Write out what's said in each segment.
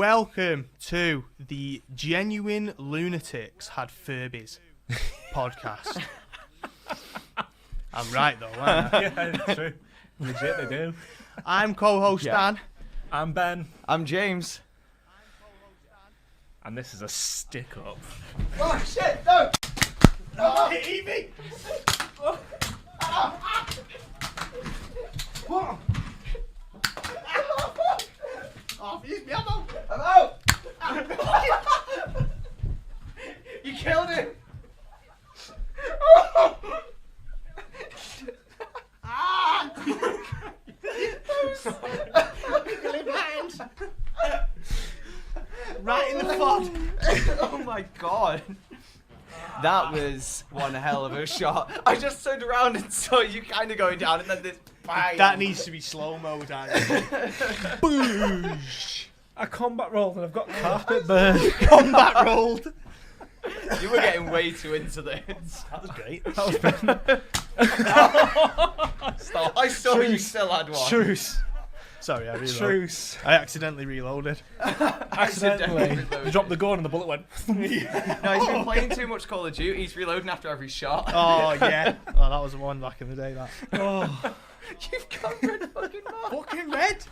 welcome to the Genuine Lunatics Had Furbies podcast. I'm right though, aren't I? Yeah, it's true. Legit, they do. I'm co-host Dan. I'm Ben. I'm James. And this is a stick-up. Oh shit, no! Oh, Evie! Oh, use me ammo! I'm out! You killed him! Right in the fod. Oh my god. That was one hell of a shot. I just turned around and saw you kind of going down and then this bang. That needs to be slow-mo, Dan. Boosh. I combat rolled and I've got carpet burn. Combat rolled. You were getting way too into this. That was great. That was Ben. Stop. I saw you still had one. Truce. Sorry, I reloaded. Truce. I accidentally reloaded. Accidentally. You dropped the gun and the bullet went. No, he's been playing too much Call of Duty. He's reloading after every shot. Oh, yeah. Oh, that was the one back in the day, that. Oh. You've got red fucking mark. Fucking red?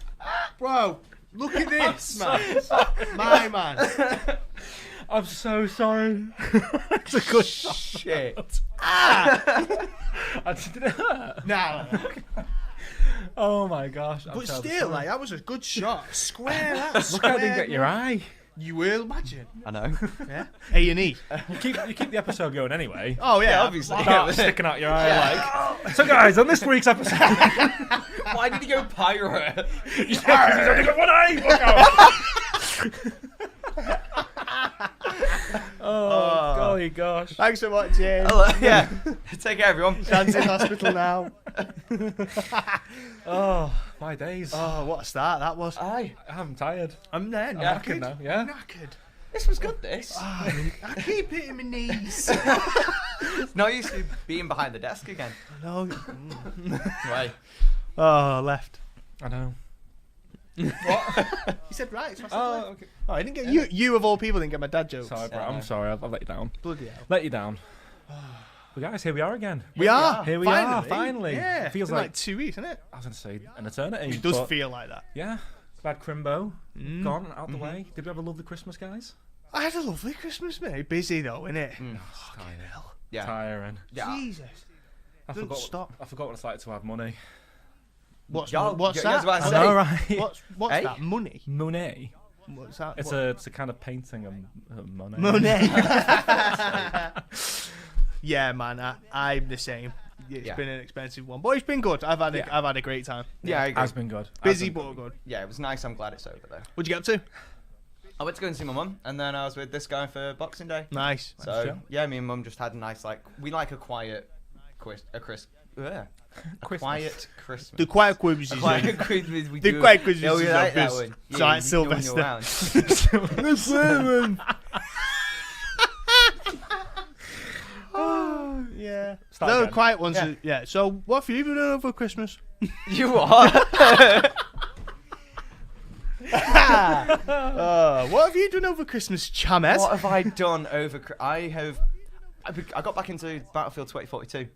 Bro, look at this, man. My man. I'm so sorry. It's a good shot. Shit. I didn't hurt. Nah. Oh my gosh. I'm But so still, sorry. like, that was a good shot. Square that. Look, I didn't get your eye. You will imagine. I know. Yeah. A&E. You keep the episode going anyway. Oh, yeah. obviously. Start sticking out your eye like. So guys, on this week's episode. Why did he go pirate? He's only got one eye. Look out. Oh, golly gosh. Thanks for watching. Hello. Yeah. Take care, everyone. Dan's in hospital now. Oh, my days. Oh, what a start that was. Aye. I'm tired. I'm there, I'm knackered. knackered now, yeah? Knackered. This was good, this. Oh, I keep hitting my knees. It's not used to being behind the desk again. No. Right. Oh, left. I know. What? You said right. It's Oh, okay. Oh, I didn't get you. You of all people didn't get my dad jokes. Sorry, bro. I'm sorry. I've let you down. Bloody hell. Let you down. But guys, here we are again. We are. Here we finally. are, finally. Yeah. It feels It's been like 2 weeks, isn't it? I was going to say an eternity. It does but feel like that. yeah. Bad Crimbo. Gone, out the way. Did we have a lovely Christmas, guys? I had a lovely Christmas, mate. Busy though, innit? Fucking hell. Yeah. Tiring. Yeah. Jesus. I Don't forgot, stop. I forgot what it's like to have money. What's Y'all- what's you guys that? about to I say- know, right? What's Hey? that? Money. Monet. What's that? It's a kind of painting of money. Money. Yeah, man. I'm the same. It's Yeah. been an expensive one, but it's been good. I've had a great time. Yeah, I agree. Has been good. Busy Has been but good. Yeah, it was nice. I'm glad it's over, though. What'd you get up to? I went to go and see my mum, and then I was with this guy for Boxing Day. Nice. So, show. yeah, me and mum just had a nice, we like a quiet a quiet Christmas. The quiet quizzes. A quiet Christmas we The do. quiet quizzes Yeah, we is like that obvious. one. It's Yeah, like you doing your Sylvester. rounds. Yeah. Start No, again. quiet ones. Yeah. Yeah. So, what have you been doing over Christmas? You are? What have you done over Christmas, Chames? What have I done over... I got back into Battlefield 2042.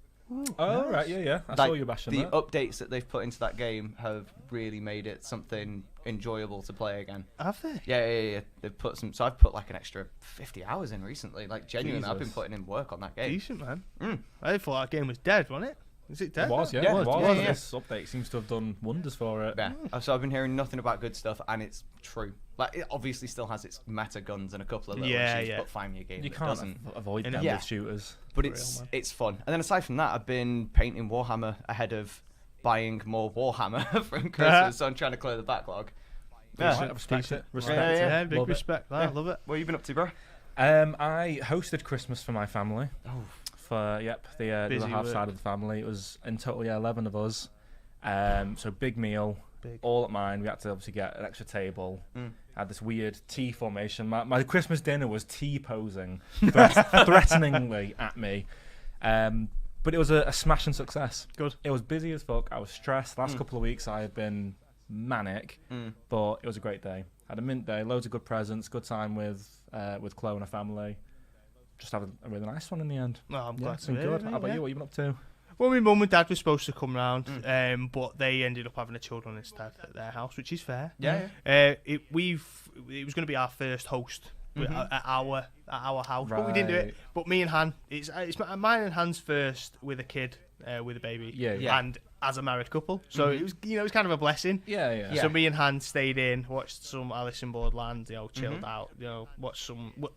Oh, right, yeah. I saw you bashing The that. updates that they've put into that game have really made it something enjoyable to play again. Have they? Yeah. They've put some... So I've put like an extra 50 hours in recently. Like, genuinely, I've been Jesus. putting in work on that game. Decent, man. Mm. I thought that game was dead, wasn't it? Is it dead? It was, yeah. Yeah, It was. yeah. This update seems to have done wonders for it. Yeah. So I've been hearing nothing about good stuff, and it's true. Like, it obviously still has its meta guns and a couple of little issues, but find me a game You that can't doesn't. avoid You them know? Yeah. with shooters. But For it's real, man. it's fun. And then aside from that, I've been painting Warhammer ahead of buying more Warhammer from Christmas, so I'm trying to clear the backlog. Yeah, Yeah. I respect it. Respect Yeah, it. Yeah, big Love it. respect. I love it. What have you been up to, bro? I hosted Christmas for my family. Oh, For the other Busy half work. side of the family. It was in total 11 of us. So big meal, Big. all at mine. We had to obviously get an extra table. Mm. Had this weird T formation. My Christmas dinner was T posing threateningly at me. But it was a smashing success. Good. It was busy as fuck. I was stressed. Last couple of weeks I have been manic, but it was a great day. Had a mint day, loads of good presents, good time with Chloe and her family. Just having a really nice one in the end. Well, I'm Yeah, glad it's to been hear good. it, How about yeah. you? What you been up to? Well, my mum and dad were supposed to come round, but they ended up having a children instead at their house, which is fair. Yeah. It was going to be our first host at our house, but we didn't do it. Right. But me and Han, it's mine and Han's first with a kid, with a baby, Yeah. and as a married couple. So it was, it was kind of a blessing. Yeah. Yeah. So me and Han stayed in, watched some Alice in Borderland, chilled out, watched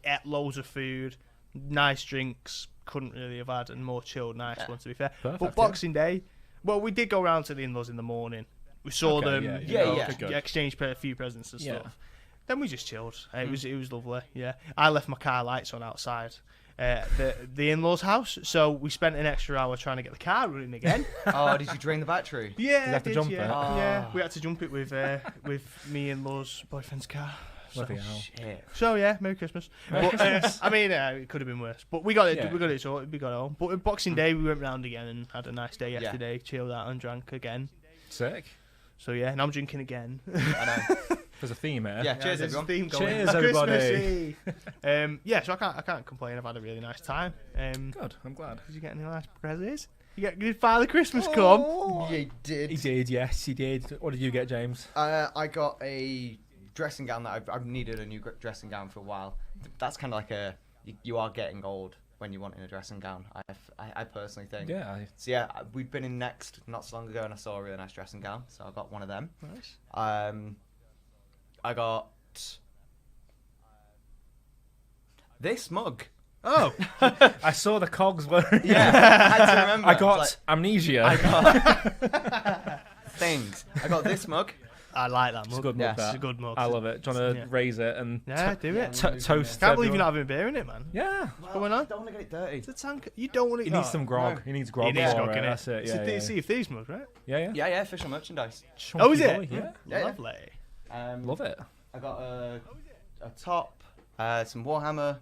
ate loads of food, nice drinks. Couldn't really have had a more chilled, nice one, to be fair. Perfect, But Boxing Day, well, we did go round to the in-laws in the morning. We saw Okay, them, yeah. Good. exchanged a few presents and Yeah. stuff. Then we just chilled. It was lovely. Yeah, I left my car lights on outside the in-laws' house, so we spent an extra hour trying to get the car running again. Oh, did you drain the battery? Yeah, you have to jump it? Yeah, we had to jump it with me in-laws' boyfriend's car. Bloody hell. Shit. So yeah, Merry Christmas. But, I mean, it could have been worse, but we got it. Yeah. We got it sorted. We got it home. But on Boxing Day, we went round again and had a nice day yesterday. Chilled out and drank again. Sick. So yeah, and I'm drinking again. I know. There's a theme here. Yeah, cheers, there's a everyone. theme going. Cheers, everybody. Christmassy. Yeah, so I can't complain. I've had a really nice time. Good. I'm glad. Did you get any nice presents? Did Father Christmas come? You did. He did. Yes, he did. What did you get, James? I got a dressing gown that I've needed a new dressing gown for a while. That's kind of like you are getting old when you're wanting a dressing gown. I personally think. Yeah. So yeah, we'd been in Next not so long ago, and I saw a really nice dressing gown, so I got one of them. Nice. I got this mug. Oh, I saw the cogs were. Yeah, I had to remember. I got Like, amnesia. I got things. I got this mug. I like that mug. It's a good mug. Yes. That. It's a good mug. I love it. Do you want to Yeah. raise it and Yeah, do it. toast? Can't believe everyone? you're not having a beer in it, man. Yeah. What's going on? I don't want to get it dirty. It's a tank. You don't want it. He needs some grog. No. He needs grog. He needs for grog, it. innit? That's it. It's Yeah. a Yeah. Sea of Thieves mug, right? Yeah. Yeah, official merchandise. Chunky Oh, is it? boy, Yeah. Yeah, yeah. Lovely. Love it. I got a top, some Warhammer.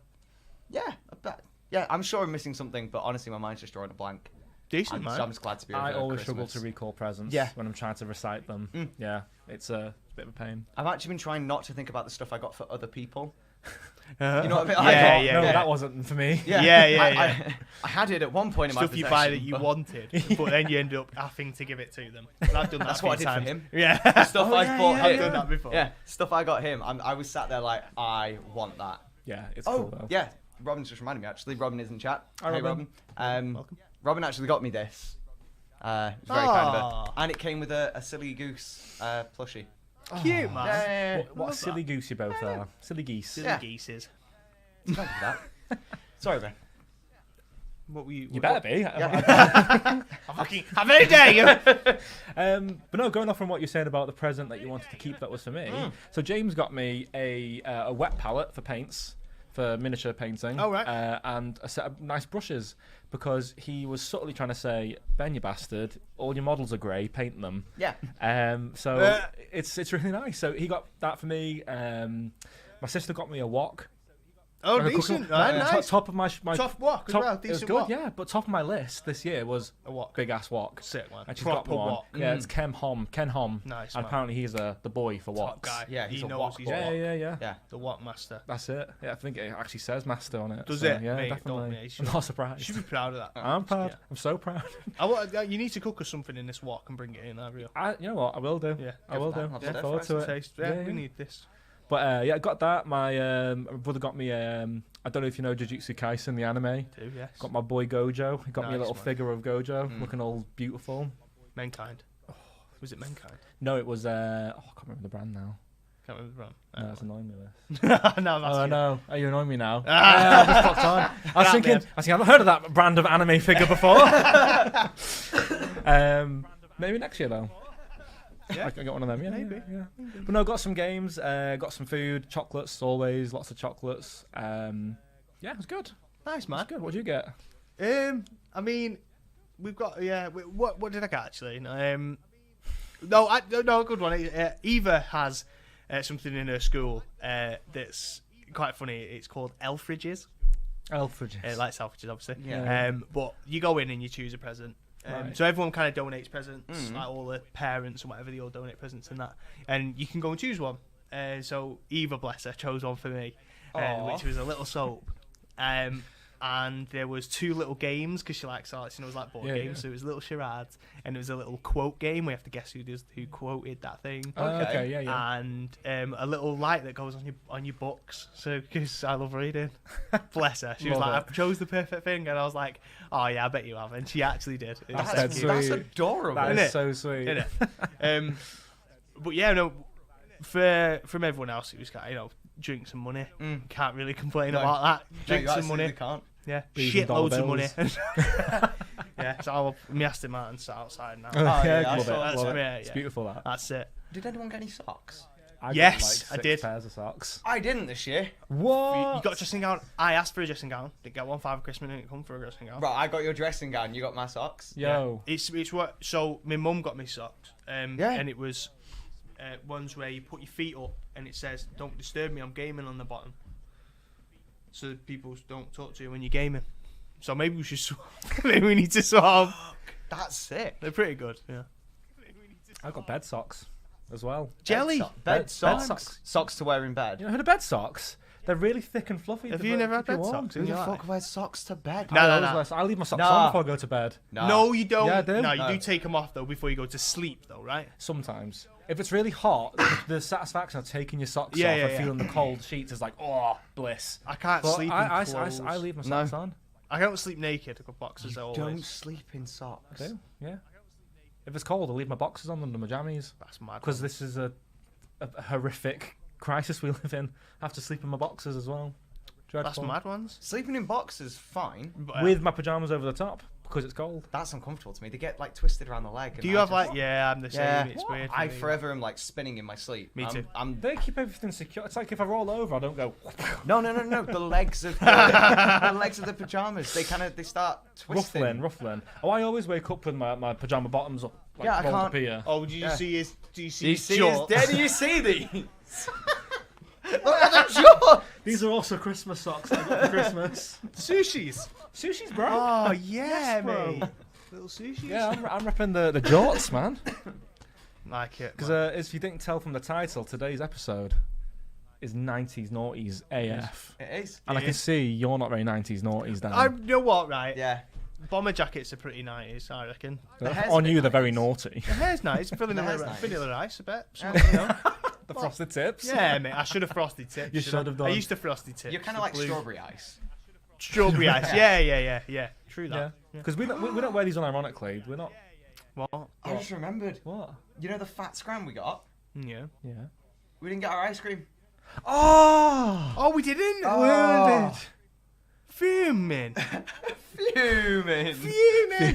Yeah, I'm sure I'm missing something, but honestly, my mind's just drawing a blank. Decent, So man. I'm just glad to be. I over always struggle Christmas. to recall presents Yeah. when I'm trying to recite them. Yeah, it's a bit of a pain. I've actually been trying not to think about the stuff I got for other people. Uh-huh. You know what I mean? Yeah, I got, yeah, No, yeah. that wasn't for me. Yeah. I had it at one point in my Stuff you buy that you but wanted, but then you end up having to give it to them. And I've done that. That's a what I few did for times. him. Yeah. Stuff Oh, I yeah, bought yeah, him. I've done that before. Yeah, stuff I got him. I was sat there like, I want that. Yeah, it's Oh, cool though. yeah. Robin's just reminded me, actually. Robin is in chat. Hi, Hey, Robin. Robin. Welcome. Robin actually got me this. It was very kind of Aw. her. And it came with a Silly Goose plushie. Cute, man. Yeah. What a Love silly goose you both are. Silly geese. Silly Yeah. geeses. Don't do that. Sorry, Ben. What were you? You better be. I'm fucking having a day. But no, going off from what you're saying about the present that you wanted to keep, that was for me. So James got me a wet palette for paints, for miniature painting. Oh, right. And a set of nice brushes, because he was subtly trying to say, Ben, you bastard, all your models are grey, paint them. Yeah. So it's really nice. So he got that for me. My sister got me a wok. Oh, Like a decent. cooking- Right, top, nice. top of my Tough wok as top, well. it was Decent good, wok. yeah. But top of my list this year was A wok. big ass wok. Sick, man. And she's got Proper one. wok. Yeah, it's Ken Hom. Nice, And man. apparently he's the boy for Top woks. guy. Yeah, he's he a knows wok he's boy. a wok. Yeah. Yeah. The wok master. That's it. Yeah, I think it actually says master on it. Does so, it? Yeah, Mate, definitely. don't, mate. I'm not You surprised. should be proud of that. I'm proud. Yeah. I'm so proud. You need to cook us something in this wok and bring it in. I real. You know what? I will do. Yeah. I will do. I'll Look do forward to it. Taste. Yeah, We yeah. need this. But yeah, I got that. My brother got me. I don't know if you know Jujutsu Kaisen, the anime. Do yes. Got my boy Gojo. He got me a Nice, little man. figure of Gojo, looking all beautiful. Mankind. Was it Mankind? No, it was. I can't remember the brand now. Can't remember the brand. No, it's annoying me. This. no, I'm Oh asking. no! Are you annoying me now? Ah. I just clocked on. I was That thinking. man. I've never heard of that brand of anime figure before. Maybe next year though. Yeah. I got one of them. Yeah, Maybe. Yeah. But no, got some games. Got some food, chocolates. Always lots of chocolates. Yeah, it was good. Nice, man. It's good. What did you get? I mean, we've got What did I get actually? No, a good one. Eva has something in her school that's quite funny. It's called Elfridges. Elfridges. Like Selfridges, obviously. Yeah. But you go in and you choose a present. Right. So everyone kind of donates presents, like all the parents and whatever, they all donate presents and that. And you can go and choose one. So Eva, bless her, chose one for me, Aw. which was a little soap. And there was 2 little games because she likes arts, it was like board games. Yeah. So it was little charades, and it was a little quote game. We have to guess who quoted that thing. Okay. Yeah. And a little light that goes on your books. So because I love reading, bless her, she was Love like, it. I chose the perfect thing, and I was like, oh yeah, I bet you have, and she actually did. It was That's so That's cute. sweet. adorable. That Innit? is so sweet. Innit? But yeah, no. From everyone else, it was kind of, drinks and money. Can't really complain No. about that. No, Drinks you and money. absolutely can't. Yeah, Bees shit and dollar loads of money. bills. Yeah, so I'll me asked him out and sat outside now. yeah, I love saw it. that. Love it. Yeah, It's yeah. beautiful that. That's it. Did anyone get any socks? I got, Yes, I 6 did. pairs of socks. I didn't this year. What? You got a dressing gown. I asked for a dressing gown. Didn't get one for Christmas. Didn't come for a dressing gown. Right, I got your dressing gown. You got my socks. Yo. It's what. So my mum got me socks. Yeah. And it was ones where you put your feet up and it says "Don't disturb me. I'm gaming" on the bottom. So people don't talk to you when you're gaming. So maybe we should swap. Maybe we need to swap. That's sick. They're pretty good. Yeah. I got bed socks as well. Jelly. Bed socks. socks. Socks to wear in bed. You know, heard of bed socks? They're really thick and fluffy. Have They're you very- never had keep you bed warm. socks? Who the Yeah. fuck wears socks to bed? No, I no, always no. wear- I leave my socks Nah. on before I go to bed. Nah. No, you don't. Yeah, I do. No, you No. do take them off though before you go to sleep, though, right? Sometimes. If it's really hot, the satisfaction of taking your socks Yeah, off yeah, and yeah. feeling the cold sheets is like, oh, bliss. I can't But sleep in I clothes. leave my No. socks on. I don't sleep naked. I've got boxers You always. don't sleep in socks. I do, yeah. If it's cold, I leave my boxers on under my jammies. That's mad. Because this is a horrific crisis we live in. I have to sleep in my boxers as well. That's Dreadful. mad ones. Sleeping in boxers, fine. But, With my pyjamas over the top because it's cold. That's uncomfortable to me. They get like twisted around the leg. do and you I have just- like? Yeah, I'm the same. Yeah. It's weird. for I me. forever am like spinning in my sleep. Me too. I'm They keep everything secure. It's like if I roll over, I don't go no. The legs of the legs of the pajamas. They start twisting. ruffling. Oh, I always wake up with my pajama bottoms up. Like, Yeah, I rolled can't- up here. Oh, do you Yeah. see his? Do you see Do you his see shorts? his? Do you see these? Look at the jaw. These are also Christmas socks I got for Christmas. Sushis. Sushi's bro. Oh yeah, Yes, bro. mate. Little sushis. Yeah, I'm repping the jorts, man. Like it. Because man. as you didn't tell from the title, today's episode is 90s noughties AF. It is. And I It can is. see you're not very 90s noughties, Dan. You know what, right? Yeah. Bomber jackets are pretty 90s, I reckon. The hair's On a bit you, they're very 90s. naughty. The hair's nice. The Vanilla, hair's nice. vanilla ice, I bet. Yeah. Something, you know? The frosted tips. Yeah, mate. I should have frosted tips. You should have done. I used to frosted tips. You're kind the of like blue- strawberry ice. Strawberry ice. Yeah. True Yeah. that. Yeah. Because we don't wear these on ironically. We're not. What? I just remembered. What? You know the fat scram we got? Yeah. Yeah. We didn't get our ice cream. Oh! Oh, we didn't. Oh. Fuming. Fuming. Fuming.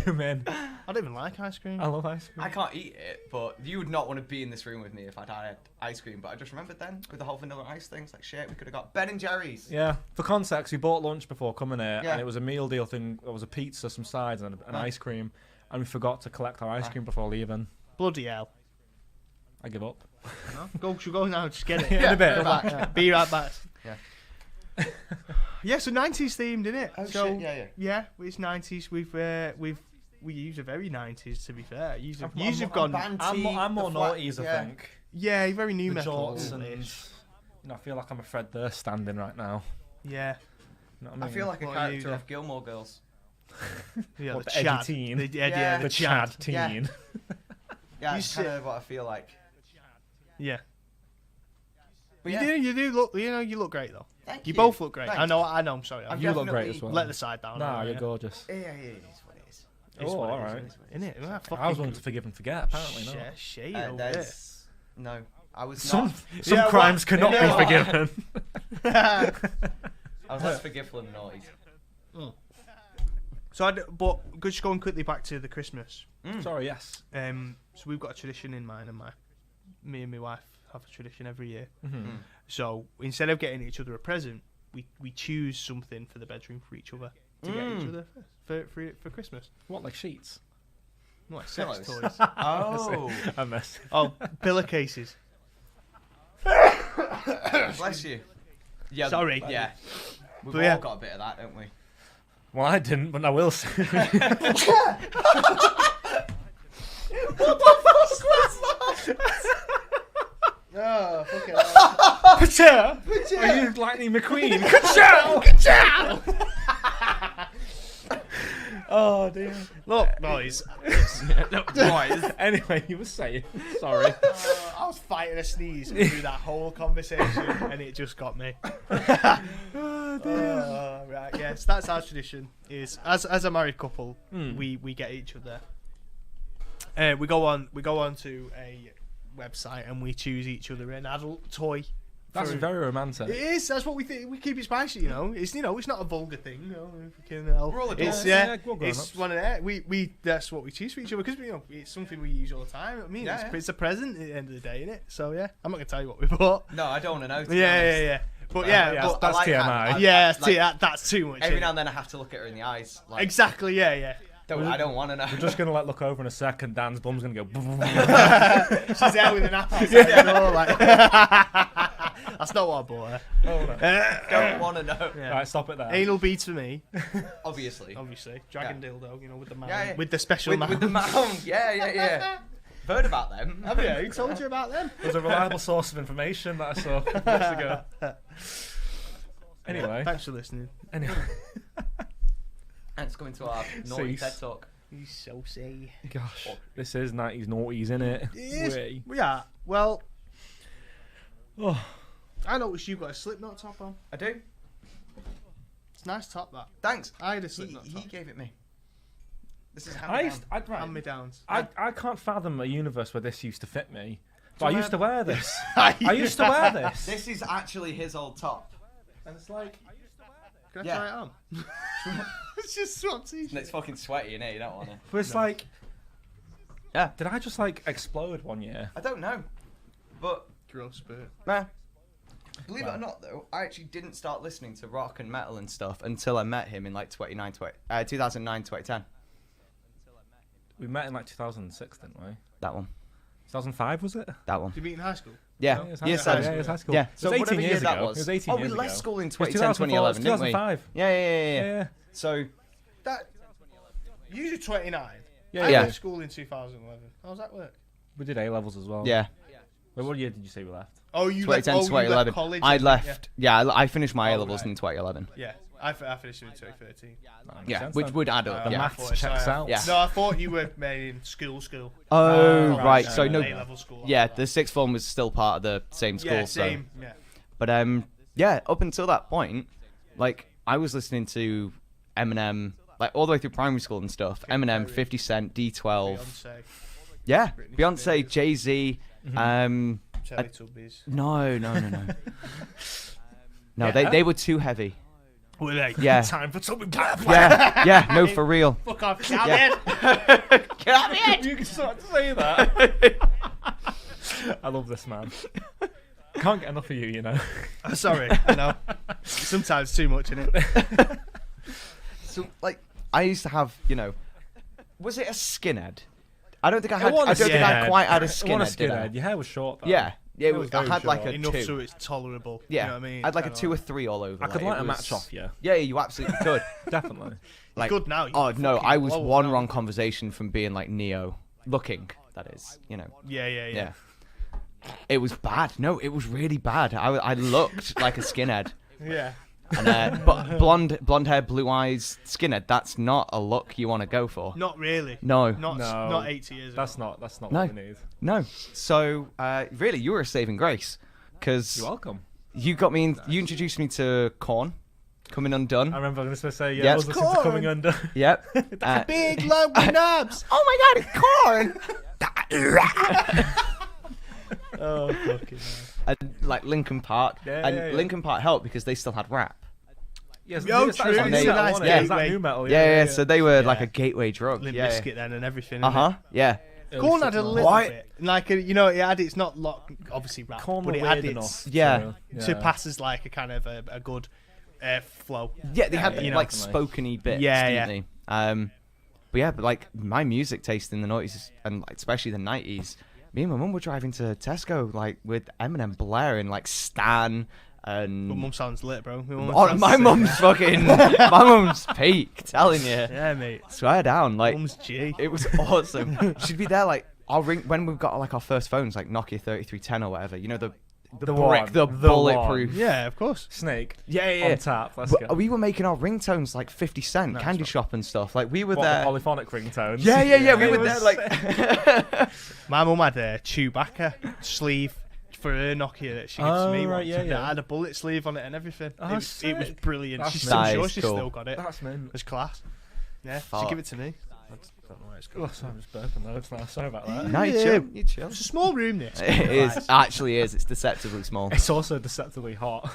Fuming. I don't even like ice cream. I love ice cream. I can't eat it, but you would not want to be in this room with me if I'd had ice cream. But I just remembered then with the whole vanilla ice thing. It's like shit. We could have got Ben and Jerry's. Yeah. For context, we bought lunch before coming here, Yeah. and it was a meal deal thing. There was a pizza, some sides, and an Huh. ice cream, and we forgot to collect our ice cream before leaving. Bloody hell. I give up. No? Go, should go now. Just get it. In a bit. Go back, yeah. Be right back. Yeah. Yeah. So 90s themed, isn't it? Oh, so, shit, yeah. Yeah, it's 90s. We use a very 90s to be fair. You've I'm gone. Banty, I'm more the flat- noughties, yeah. I think. Yeah, very new The metal. jorts and I feel like I'm a Fred Durst standing right now. Yeah. You know what I I mean? feel like a What are you character doing? off Gilmore Girls. Yeah, What, the the edgy Chad. teen? Yeah, The the Chad teen. Yeah. Yeah, You that's sit- kind of what I feel like. Yeah. But You yeah, do look. You look great though. thank You you. both look great. Thanks. I know. I'm sorry. I'm You look great definitely- as well. Let the side down. Nah, yeah. you're gorgeous. Yeah, it is what it is. It's Oh, what it all is, right. Isn't it? I was willing to forgive and forget. Apparently not. Yeah, shade over there. There's no. I was Some not. Yeah, crimes what? cannot You know be what? forgiven. I was less forgiveful than naughties. So, but just going quickly back to the Christmas. Sorry, yes. So we've got a tradition in mind, and me and my wife have a tradition every year. Mm-hmm. So instead of getting each other a present, we choose something for the bedroom for each other to get each other for Christmas. What, like sheets? Not like sex Pillows. toys. Oh, I mess. Oh, pillowcases. bless you. Yeah. Sorry. Yeah. We've But all yeah. got a bit of that, don't we? Well, I didn't, but I will soon. Oh, fucking Ka-chow! Are you Lightning McQueen? Ka-chow! Ka-chow! Oh dear. Look, boys. Anyway, you were saying. Sorry. I was fighting a sneeze through that whole conversation, and it just got me. Right, yes, that's our tradition. Is as a married couple, we get each other. We go on to a website and we choose each other an adult toy. That's very romantic. It is. That's what we think. We keep it spicy, you know. It's it's not a vulgar thing. You know, if we can, We're all adults. it's we're grown-ups. it's one of that. We that's what we choose for each other because it's something we use all the time. I mean, it's a present at the end of the day, isn't it? So yeah, I'm not gonna tell you what we bought. No, I don't want to know. Yeah. But but that's I like TMI. that's too much. Every innit? now and then I have to look at her in the eyes. Like, Exactly. Yeah. I don't want to know. We're just gonna look over in a second. Dan's bum's gonna go. She's there with an apple. That's not what I bought her. Oh, no. Don't want to know. Yeah. Right, stop it there. Anal beads for me, Obviously. Dragon dildo, with the mound, Yeah. with the special mound. With the mound. Yeah. Heard about them. Have you? Who told you about them? There's a reliable source of information that I saw weeks ago. Anyway. Thanks for listening. Anyway. Thanks for coming to our naughty Cease. TED Talk. He's so say. Gosh, this is 90s noughties, isn't it? It is. Way. Yeah. Well, Oh, I noticed you've got a Slipknot top on. I do. It's a nice top, that. Thanks. I had a Slipknot He top. gave it me. This is Hand me downs. I can't fathom a universe where this used to fit me. But So I used to wear this. I I used to wear this. This is actually his old top. And it's like, Can I Yeah. try it on? It's just swap t-shirt. And it's fucking sweaty in here, you don't want to. but it's like, Yeah. did I just like explode one year? I don't know. But, Gross spirit. nah. Believe it or not, though, I actually didn't start listening to rock and metal and stuff until I met him in like 2009, 2010. We met in like 2006, didn't we? That one. 2005 was it? That one. Did you meet in high school? Yeah. No, it was Year high school. seven. Yeah, it was high school. Yeah. It was So 18 whatever years year ago. that was. It was 18 oh, years we left ago. school in It was 2010, 2011, didn't we? 2005. Yeah. Yeah. So, That. You're 29. Yeah, I yeah. left school in 2011. How does that work? We did A levels as well. yeah. Wait, what year did you say we left? Oh, you 2010, left, 2011. college. I and- left. Yeah, I finished my A levels right. in 2011. Yeah. I finished in 2013. That makes Yeah, sense which then. would add up. The yeah. maths checks out. Yeah. No, I thought you were made in school. Oh, right, right. yeah, So no. A-level school. Yeah, after the that. sixth form was still part of the same school. Yeah, So. same. Yeah. But yeah, up until that point, like I was listening to Eminem, like all the way through primary school and stuff. Eminem, Perry, 50 Cent, D12. Beyonce, Yeah, Britney Beyonce, Spears. Jay Z. No. Teletubbies. No, Yeah. they were too heavy. Were they? Yeah. Time for something blah, blah. Yeah, no, for real. Fuck off. Get Yeah. Get out of here. You can start to say that. I love this man. Can't get enough of you, you know. Sorry, I know. Sometimes too much in it. So, like, I used to have, was it a skinhead? I don't think I had. wasn't I a don't think I skinhead. quite had a It wasn't skinhead. Did I? skinhead. Your hair was short, though. Yeah, It I was very had like short. a Enough 2. so it's tolerable. Yeah, You know what I mean? I had like a Kinda 2 or 3 all over. I could like, light it a match was- off you. Yeah, you absolutely could. Definitely. Like, Good now. Oh no, fucking I was blow one now. wrong conversation from being like Neo looking. That is, Yeah. Yeah. It was bad. No, it was really bad. I looked like a skinhead. Yeah. And, but blonde hair, blue eyes, skinhead. That's not a look you want to go for. Not really. No, Not 80 years ago. That's not No. what we need. no. So really, you were a saving grace, because You're welcome. you got me. You introduced me to Korn, Coming Undone. I remember I was going to say, Yeah. I was listening to Corn. Coming Under. Yep. Big lumpy knobs. Oh my God, it's Korn. Oh, fucking hell. And like Linkin Park, Yeah. Linkin Park helped because they still had rap. Yes, Oh, that was true. like It's a new metal, nice wasn't it? It was like gateway. new metal. Yeah, so they were like Yeah. a gateway drug. Limp Yeah. Bizkit then and everything. Yeah. Corn had a little Why- bit. Like, it had its not obviously rap, Corn but were it had weird its. enough. Yeah. To pass as like a kind of a good flow. Yeah, they had Yeah, the, yeah, like definitely. spokeny bits, Yeah, didn't they? But like my music taste in the noughties and like, especially the 90s, me and my mum were driving to Tesco like with Eminem blaring like Stan and But mum sounds lit, bro. Oh, my mum's fucking my mum's peak, telling you. Yeah, mate. Swear down, like Mum's G. it was awesome. She'd be there like our ring when we've got like our first phones, like Nokia 3310 or whatever. You know the one, brick, the the bulletproof. Yeah, of course. Snake. Yeah. On tap. Let's go. We were making our ringtones like 50 Cent, Nice Candy one. Shop and stuff. Like we were What, there. the polyphonic ringtones? Yeah. We It were was there like. My mum had a Chewbacca sleeve for her Nokia that she gave to me Oh, right, once. yeah, and yeah. It had a bullet sleeve on it and everything. Oh, it was sick. brilliant. That's She's mint. still That sure is she's cool. still got it. That's mint. It's class. Yeah, Fuck. she give it to me. I don't know where it's Oh, going. sorry, I'm just burping loads now. Sorry about that. No, you Yeah. chill. You chill. It's a small room, this. It is. Actually is. It's deceptively small. It's also deceptively hot.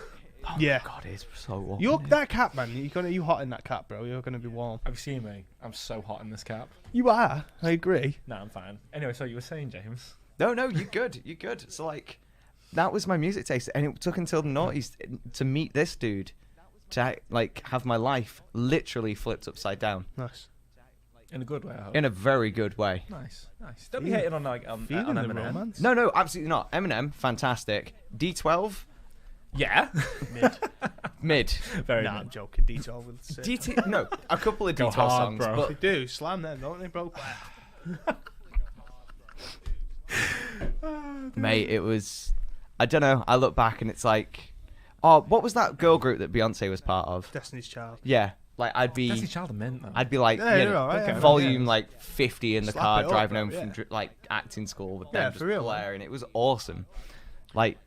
Yeah. God, it's so warm. You're that cap, man. You hot in that cap, bro. You're gonna be warm. Have you seen me? I'm so hot in this cap. You are. I agree. No, I'm fine. Anyway, so you were saying, James? No, you're good. You're good. So like, that was my music taste, and it took until the noughties to meet this dude, to like have my life literally flipped upside down Nice. In a good way, I hope. in a very good way. Nice. Don't be Yeah. hating on like on Feeling the Eminem. romance. No, absolutely not. Eminem, fantastic. D12, Yeah. Mid. mid. Very Nah, good. I'm joking. D12 with the DT, no, a couple of Go D12 hard, songs, bro. but They do slam them, don't they, bro? mate, it was. I don't know. I look back and it's like, oh, what was that girl group that Beyonce was part of? Destiny's Child. Yeah, like I'd be. Destiny's Child of Mint, though. I'd be like, Yeah, you you're know, alright, yeah, volume yeah. like 50 in the Slap car, it up, driving bro, home from yeah. like acting school with Yeah, them for just real, man. blaring. It was awesome. Like,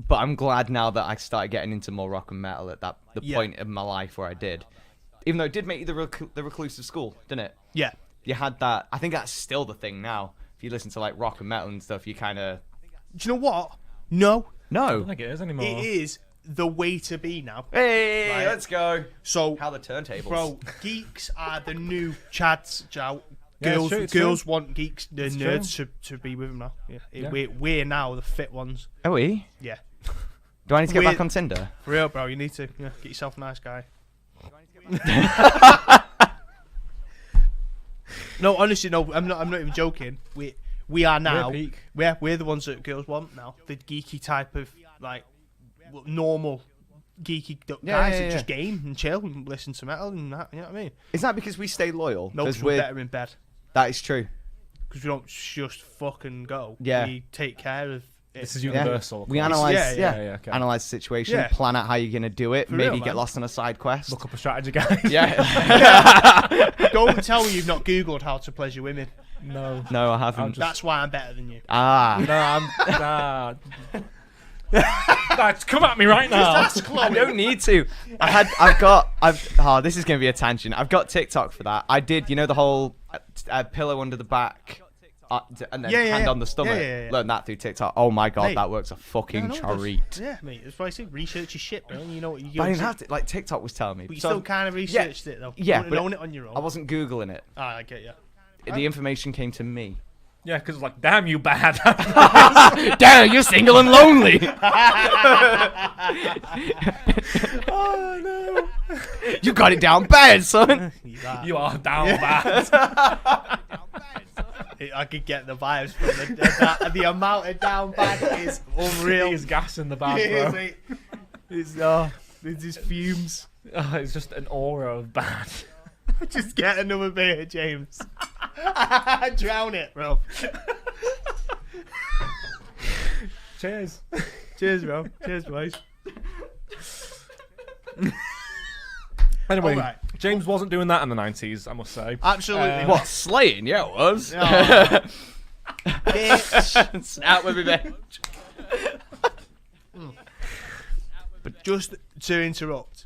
but I'm glad now that I started getting into more rock and metal at the Yeah. point of my life where I did. Even though it did make you the reclusive school, didn't it? Yeah. You had that. I think that's still the thing now. If you listen to like rock and metal and stuff, you kind of Do you know what? No. I don't no. think it is anymore. It is the way to be now. Hey, Right. let's go. So, How the turntables. bro, geeks are the new Chads, Jow. Yeah, Girls, it's girls want geeks, the It's nerds, to be with them now. Yeah. Yeah. We're now the fit ones. Are we? Yeah. Do I need to get We're- back on Tinder? For real, bro. You need to get yourself a nice guy. No, honestly, no. I'm not even joking. We are now. peak. We're the ones that girls want now. The geeky type of like normal geeky guys Yeah, that yeah. just game and chill and listen to metal and that. You know what I mean? Is that because we stay loyal? No, 'Cause because we're better in bed. That is true. Because we don't just fucking go. Yeah. We take care of it. This is Yeah. universal. We of course. analyze, yeah, okay. analyze the situation, Yeah. plan out how you're gonna do it, For maybe real, get man. lost on a side quest. Look up a strategy, guys. Yeah. Don't tell me you've not googled how to pleasure women. No. No, I haven't. just- That's why I'm better than you. Ah. No, I'm. Guys, come at me right now. I don't need to. This is gonna be a tangent. I've got TikTok for that. I did, you know, the whole pillow under the back, and then Yeah, yeah, hand yeah. on the stomach. Yeah. Learned that through TikTok. Oh my god, Mate. that works a fucking Yeah, I know it does. treat. Yeah, mate. That's why I say research your shit, bro. You know what you But I didn't to. have to. Like TikTok was telling me. But you So still kind of researched it though. yeah, You wouldn't but known it on your own. I wasn't googling it. Ah, I get you. The information came to me. Yeah, because like, damn you bad. Damn, you're single and lonely. Oh no. You got it down bad, son. You are down bad. I could get the vibes from the amount of down bad is unreal. He's gas in the bag, It is, bro. mate. It's just fumes. Oh, it's just an aura of bad. Just get another beer, James. Drown it, bro. Cheers. Cheers, bro. Cheers, boys. Anyway, Alright. James wasn't doing that in the 90s, I must say. Absolutely. What, slaying? Yeah, it was. Oh, bitch. Snap with me, bitch. But just to interrupt,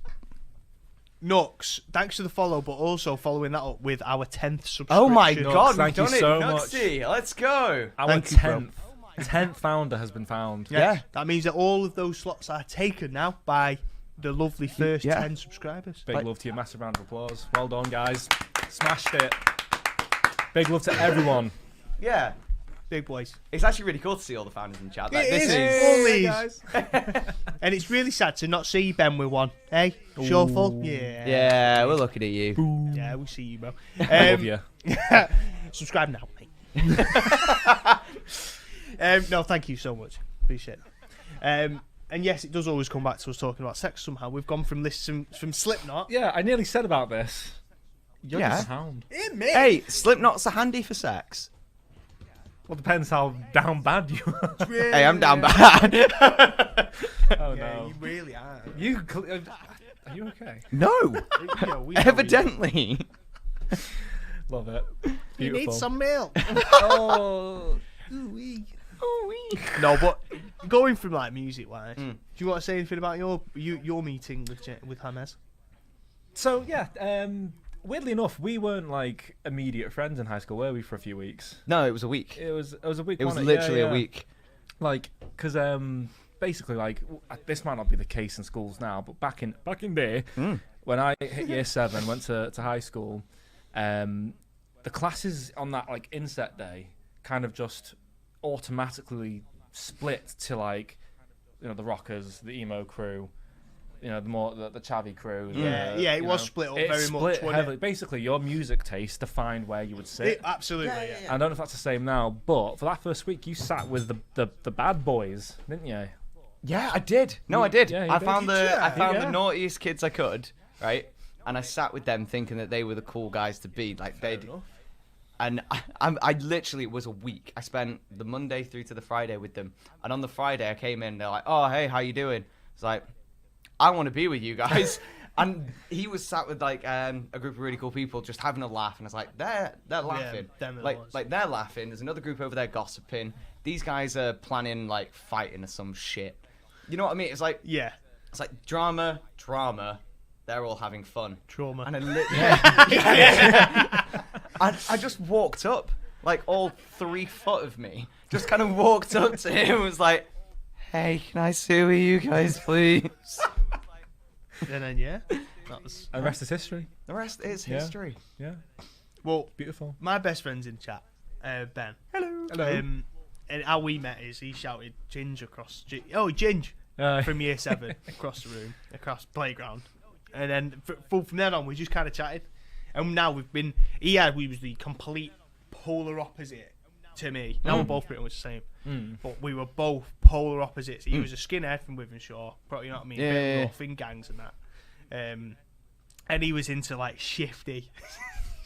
Nux, thanks for the follow, but also following that up with our 10th subscription. Oh my Nuts, god, we've thank you done it. so Nutsy, let's go. Our Thank you, bro. 10th founder has been found. Yeah. That means that all of those slots are taken now by the lovely first Yeah. 10 subscribers. Big love to you, massive round of applause. Well done, guys. Smashed it. Big love to everyone. Yeah. Big boys. It's actually really cool to see all the founders in chat. Like, It this is. is All these. guys. And it's really sad to not see Ben with one. Hey, Shuffle? Yeah. Yeah, we're looking at you. Yeah, we see you, bro. Love you. Subscribe now, mate. No, thank you so much. Appreciate it. And yes, it does always come back to us talking about sex somehow. We've gone from from Slipknot. Yeah, I nearly said about this. You're Yeah. just a hound. Yeah, mate. Hey, Slipknot's a handy for sex. Well, depends how down bad you are. Hey, I'm down bad. Oh Yeah, no. you really are. Are you okay? No. Yeah, we know Evidently. Love it. you Beautiful. need some milk. Oh. No, but going from like music wise, Mm. do you want to say anything about your meeting with James? So yeah, weirdly enough, we weren't like immediate friends in high school, were we? For a few weeks. No, it was a week. It was a week. It was wasn't literally Yeah, a yeah. week. Like, because basically, like, this might not be the case in schools now, but back in day, when I hit year 7, went to high school, the classes on that like inset day kind of just automatically split to like, the rockers, the emo crew, the chavvy crew. It was split up very much. Split wasn't heavily. it? Basically, your music taste defined where you would sit. Absolutely, yeah. I don't know if that's the same now, but for that first week, you sat with the bad boys, didn't you? Yeah, I did. No, I did. Yeah, you I did. found Yeah. the naughtiest kids I could, right? And I sat with them thinking that they were the cool guys to be. Like they'd. enough. And I literally, it was a week. I spent the Monday through to the Friday with them. And on the Friday, I came in. They're like, "Oh, hey, how you doing?" It's like, "I want to be with you guys." And he was sat with like a group of really cool people, just having a laugh. And I was like, "They're laughing. them it like was. like they're laughing." There's another group over there gossiping. These guys are planning like fighting or some shit. You know what I mean? It's like Yeah, drama. They're all having fun. trauma. And I literally, I just walked up, like all 3 foot of me, just kind of walked up to him and was like, "Hey, can I sit with you guys, please?" And then that was And the rest is history. The rest is Yeah. history. Yeah, well. beautiful. My best friend's in chat, Ben. Hello. And how we met is he shouted Ginge across. Ginge from year 7 across the room, across the playground, and then from then on we just kind of chatted, and now we've been. We was the complete polar opposite to me. Now we're both pretty much the same, but we were both polar opposites. He was a skinhead from Withenshaw, probably, you know what I mean, Yeah, bit yeah, rough in gangs and that, and he was into like Shifty.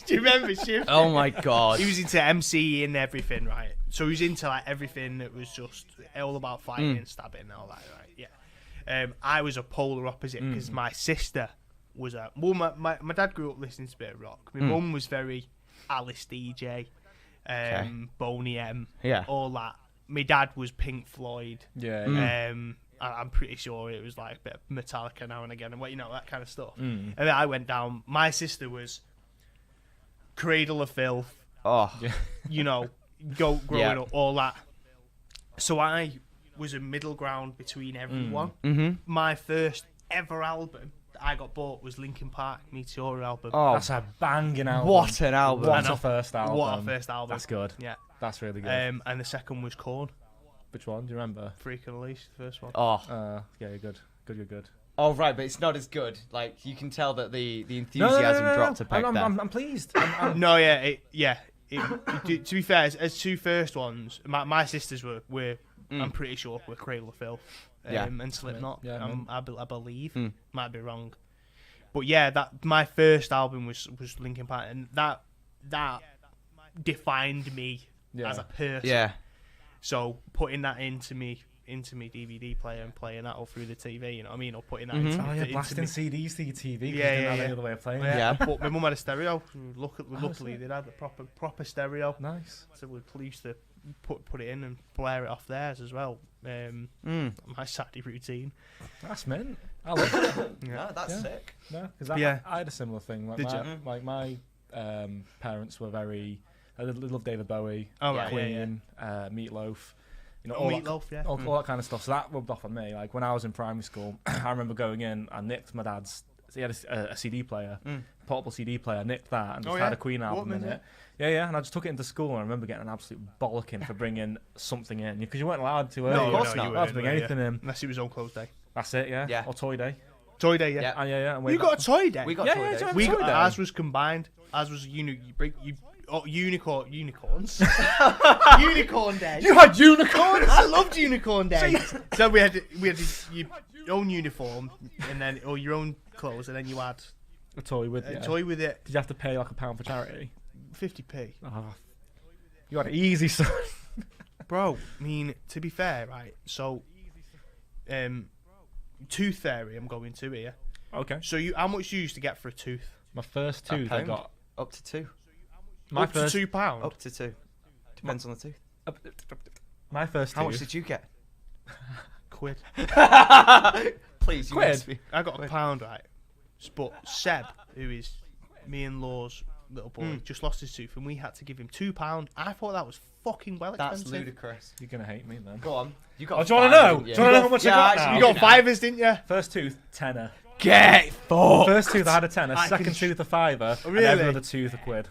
Do you remember Shifty? Oh my god. He was into MC and everything, right? So he was into like everything that was just all about fighting and stabbing and all that, right? Yeah. I was a polar opposite because my sister was my dad grew up listening to a bit of rock. My mum was very Alice DJ, Boney M, Yeah. all that. My dad was Pink Floyd. Yeah. I'm pretty sure it was like a bit of Metallica now and again, and that kind of stuff. And then I went down. My sister was Cradle of Filth, Oh. growing up, all that. So I was a middle ground between everyone. Mhm. My first ever album that I got bought was Linkin Park Meteor album. Oh. That's a banging album. What an album. What a first album. What a first album. That's good. Yeah. That's really good. And the second was Korn, Which one? Do you remember? Freak and Unleashed, the first one. Oh. Yeah, you're good. You're good. Oh right, but it's not as good. Like you can tell that the enthusiasm dropped a peg there. I'm pleased. I'm- No, to be fair, as two first ones, my sisters were I'm pretty sure were Cradle of Filth, Yeah. and Slipknot. Yeah, I believe, might be wrong, but yeah, that my first album was Linkin Park, and that defined me as a person. Yeah. So putting that into me DVD player and playing that all through the TV, you know what I mean, or putting that into Oh, yeah, into blasting me. CDs to your TV. 'Cause Yeah, you didn't yeah, have yeah. any other way of playing it. Yeah. But my mum had a stereo. Luckily, they had a proper stereo. Nice. So we used to put it in and blare it off theirs as well. My Saturday routine. That's mint. I love it. No, that's Yeah. sick. No, because Yeah. I had a similar thing. Like Did my, you? Like my parents were very. They loved David Bowie, Oh, right, Queen, Meatloaf. Oh, Meatloaf, yeah. all that kind of stuff. So that rubbed off on me. Like when I was in primary school, I remember going in. I nicked my dad's. He had a CD player, portable CD player. I nicked that and just had a Queen album in it. Yeah. And I just took it into school. And I remember getting an absolute bollocking for bringing something in because you weren't allowed to. No, of course not. you Allowed to weren't, bring were you? anything in. Unless it was on close day. That's it. Yeah. Yeah. Or Toy Day. Toy day, yeah. Yeah. Yeah. And way You back- got a toy day. We got Yeah, toy yeah, days. so- We got, Toy day. ours was combined. Ours was unicorns. Unicorn day. You had unicorns. I loved unicorn day. So we had your own uniform and then or your own clothes, and then you had A toy with a you. toy with it. Did you have to pay like £1 for charity? 50p. Oh, you had it easy, son. Bro, I mean, to be fair, right? So, tooth fairy, I'm going to here. Okay. So, how much you used to get for a tooth? My first tooth I pound. got. Up to £2. My Up first to £2. Up to £2. Depends on the tooth. My first How tooth. much did you get? Quid. Please, you Quid? must be. I got £1, right? But Seb, who is me and Law's little boy, just lost his tooth, and we had to give him £2. I thought that was fucking well That's expensive. ludicrous. You're gonna hate me then. Go on. You got. Oh, do you want to know? five, Do you want to know how much I got actually, now? You got fivers, didn't you? First tooth, tenner. Get fucked. First tooth I had a tenner. I Second can tooth a fiver. Oh, And every really? other tooth a quid.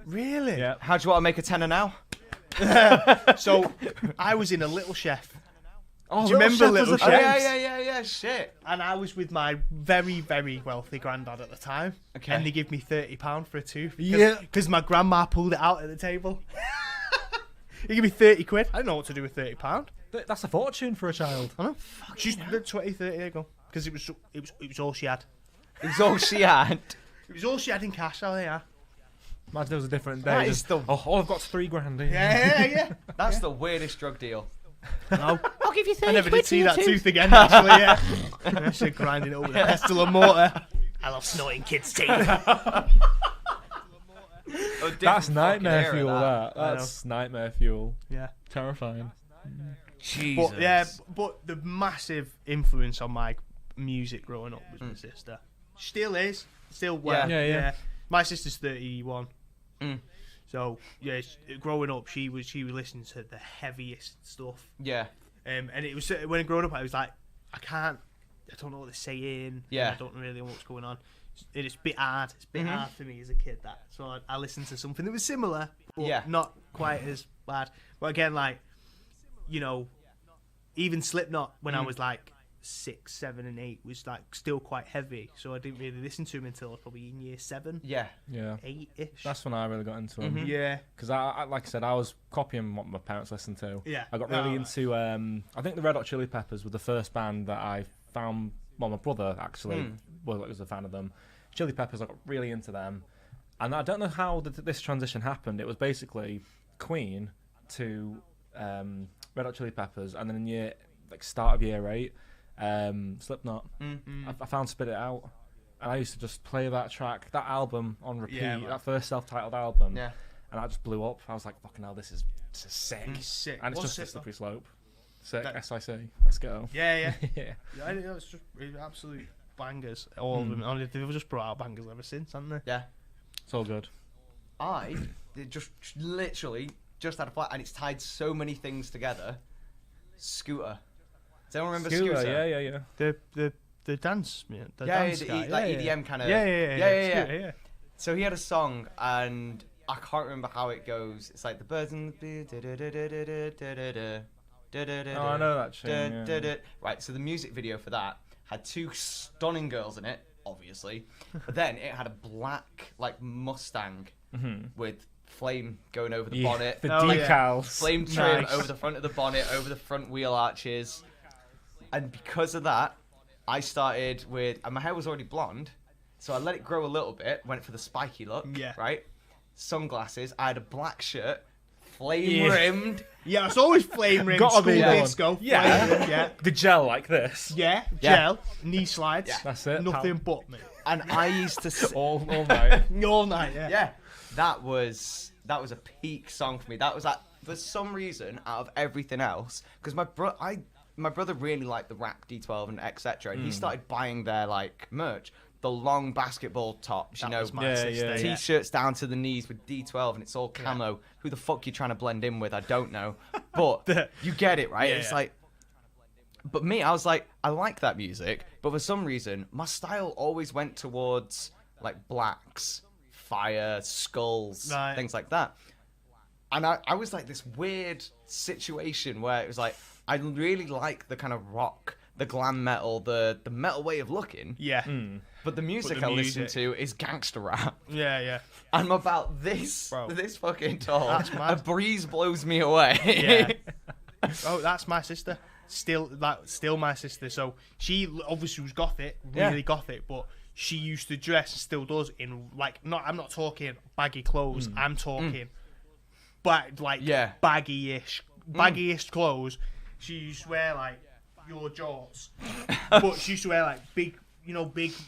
Really? Yeah. How do you want to make a tenner now? So, I was in a Little Chef, Oh, Do you remember Little Oh, Chef? yeah. Shit. and I was with my very, very wealthy granddad at the time. Okay. And they give me £30 for a tooth. Yeah. Because my grandma pulled it out at the table. He gave me 30 quid. I didn't know what to do with £30. That's a fortune for a child. I know. She's 20, 30 years ago. Because it was all she had. It's all she had. It was all she had in cash. Oh yeah. Imagine it was a different day. That is just, the- all I've got's £3,000. Yeah. That's the weirdest drug deal. No. I'll give you 30 I never did see that tooth again. Actually, yeah. I should grinding it up with a pestle and mortar. I love snorting kids' teeth. That's nightmare fucking fuel, era, that. That's nightmare fuel. Yeah. Terrifying. Jesus. But yeah, but the massive influence on my music growing up was my sister. Still is. Still well. Yeah. My sister's 31. Mm. So yeah, growing up, she was listening to the heaviest stuff. Yeah. And it was when growing up, I was like, I don't know what they're saying. Yeah. I don't really know what's going on. And it's a bit hard. It's a bit hard for me as a kid. That so I listened to something that was similar, but not quite as bad. But again, like, you know, even Slipknot when I was like 6, 7, and 8 was like still quite heavy. So I didn't really listen to him until I was probably in year 7, Yeah. 8-ish. That's when I really got into them. Yeah. Because I, like I said, I was copying what my parents listened to. Yeah. I got really into. I think the Red Hot Chili Peppers were the first band that I found. Well, my brother actually was a fan of them. Chili Peppers, I got really into them, and I don't know how this transition happened. It was basically Queen to Red Hot Chili Peppers, and then in year start of year 8, Slipknot. I found Spit It Out, and I used to just play that track, that album on repeat. Yeah, man. That first self-titled album. Yeah. And I just blew up. I was like, fucking hell, this is sick. Sick. And it's What's just a it, slippery slope. Sick, That- SIC. Let's go. Yeah. Yeah. Yeah, I know, it's just absolute bangers. All of them. They've just brought out bangers ever since, haven't they? Yeah. It's all good. I just literally just had a flat, and it's tied so many things together. Scooter. Does anyone remember Scooter? Yeah. The dance, man. The Yeah, dance the guy. like EDM kind of. Yeah. Yeah. So he had a song, and I can't remember how it goes. It's like the birds and the. Oh, I know that tune, yeah. Right, so the music video for that had 2 stunning girls in it, obviously. But then it had a black, like, Mustang with flame going over the bonnet. The Oh, yeah. decals. Flame trim Nice. over the front of the bonnet, over the front wheel arches. And because of that, I started with, and my hair was already blonde, so I let it grow a little bit, went for the spiky look, Yeah. right? Sunglasses, I had a black shirt, flame rimmed. Yeah, it's always flame rim, Gotta school be one. disco. Yeah. Flame rim, yeah. The gel like this. Yeah, Yeah. gel, knee slides. Yeah. That's it. Nothing but, mate. And I used to All night. All night, yeah. yeah, that was a peak song for me. That was for some reason, out of everything else, because my brother really liked the rap D12 and etc. And he started buying their like merch, the long basketball tops, you That know, was my Yeah, sister, yeah. yeah. T-shirts down to the knees with D12, and it's all camo. Who the fuck you trying to blend in with? I don't know, but you get it, right? Yeah, It's yeah. like, but me, I was like, I like that music, but for some reason, my style always went towards like blacks, fire, skulls, Right. things like that. And I was like this weird situation where it was like, I really like the kind of rock, the glam metal, the metal way of looking. Yeah. But the music the I listen music. to is gangster rap. Yeah. I'm about this Bro. fucking tall. That's mad. A breeze blows me away. Yeah. Oh, that's my sister. Still my sister. So she obviously was gothic, really Yeah. gothic, but she used to dress, still does, in like I'm not talking baggy clothes. I'm talking baggy-ish clothes. She used to wear like your jorts, but she used to wear like big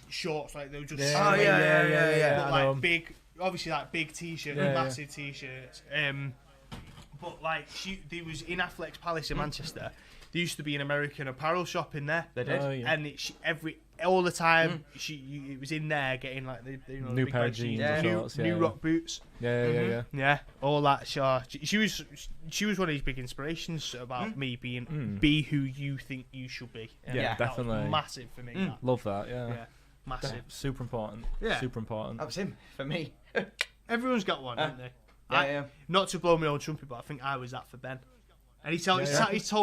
shorts, like they were just but like big, obviously like big t-shirts, massive t-shirts. But like there was in Athlex Palace in Manchester. There used to be an American Apparel shop in there. They did, and all the time it was in there getting like the new pair of jeans, new rock boots. Yeah. All that. She was one of these big inspirations about me being be who you think you should be. Yeah, definitely. That was massive for me. That. Love that. Yeah. Massive. Super important. Yeah. Super important. That was him for me. Everyone's got one, haven't they? Yeah. Not to blow my own trumpet, but I think I was that for Ben. And he told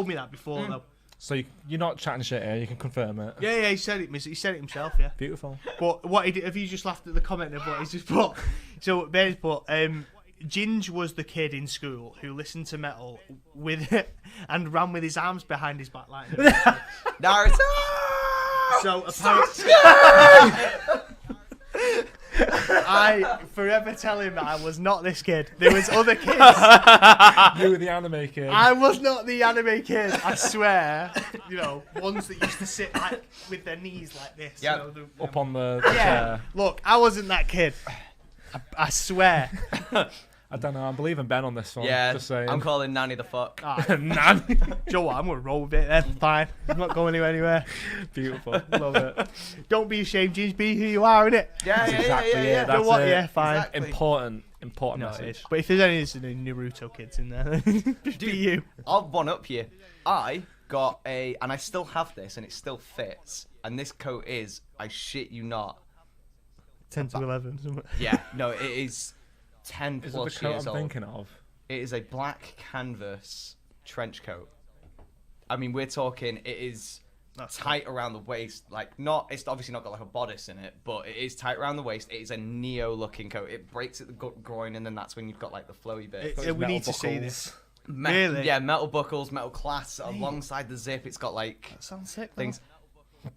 me that before though. So you're not chatting shit here. You can confirm it. Yeah, he said it. He said it himself. Yeah. Beautiful. But what he did? Have you just laughed at the comment of what he's just put? So Ben's put. Ginge was the kid in school who listened to metal and ran with his arms behind his back like. Naruto. So apparently, I forever tell him that I was not this kid. There was other kids. You were the anime kid. I was not the anime kid. I swear. Ones that used to sit like with their knees like this. Yep. Up on the chair. Look, I wasn't that kid. I swear. I don't know. I'm believing Ben on this one. Yeah, Just saying. I'm calling Nanny the fuck. Nan. Do you know what? I'm going to roll with it then. Fine. I'm not going anywhere. Beautiful. Love it. Don't be ashamed, James. Be who you are, innit? Yeah. You know That's what? it. Yeah, fine. Exactly. Important No, it message. is. But if there's any Naruto kids in there, just be you. I'll one up you. I got and I still have this, and it still fits. And this coat is, I shit you not. 10 to 11. Something. Yeah, no, it is 10 Is it plus the coat years I'm old. thinking of? It is a black canvas trench coat. I mean, we're talking, it is tight around the waist. Like, it's obviously not got like a bodice in it, but it is tight around the waist. It is a neo-looking coat. It breaks at the groin, and then that's when you've got like the flowy bit. We need to see this. Really? Yeah, metal buckles, metal clasps alongside the zip. It's got like That sounds sick. things.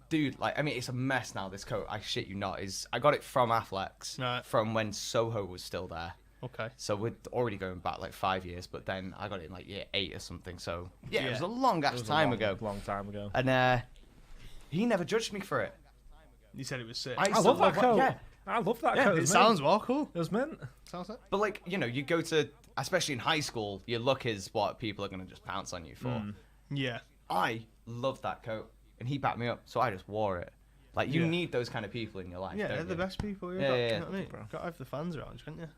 Dude, like, I mean, it's a mess now, this coat. I shit you not. I got it from Athlex, Right. from when Soho was still there. Okay. So we're already going back like 5 years, but then I got it in like year 8 or something. So yeah, it was a long ass time ago. Long time ago. And he never judged me for it. You said it was sick. I love that coat. Yeah, I love that Yeah, coat. It sounds well cool. It was mint. Sounds like. but like, you go to, especially in high school, your look is what people are gonna just pounce on you for. Yeah. I loved that coat, and he backed me up, so I just wore it. Like, you Yeah. need those kind of people in your life. Yeah, don't they're the you? best people. Yeah, yeah, You know what I mean? bro. Got to have the fans around, can't you?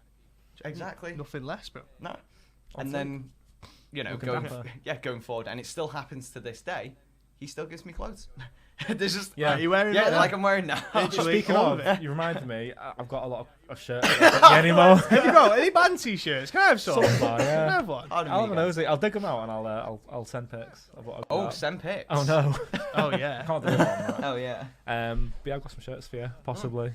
Exactly. Nothing less, bro. No. And then, Looking going dapper. going forward, and it still happens to this day. He still gives me clothes. There's just Yeah. Are you wearing yeah, that? like I'm wearing now. Literally. Speaking all of, of it. you reminded me. I've got a lot of shirts. I don't get anymore. Have you got any band t-shirts? Can I have some? Some are, Can I yeah. have one? Pardon I'll me, have a guys. nosy. I'll dig them out and I'll send pics of what I've Oh, got. send pics. Oh no. Oh yeah. Can't do it on that. Oh yeah. But yeah, I've got some shirts for you, possibly.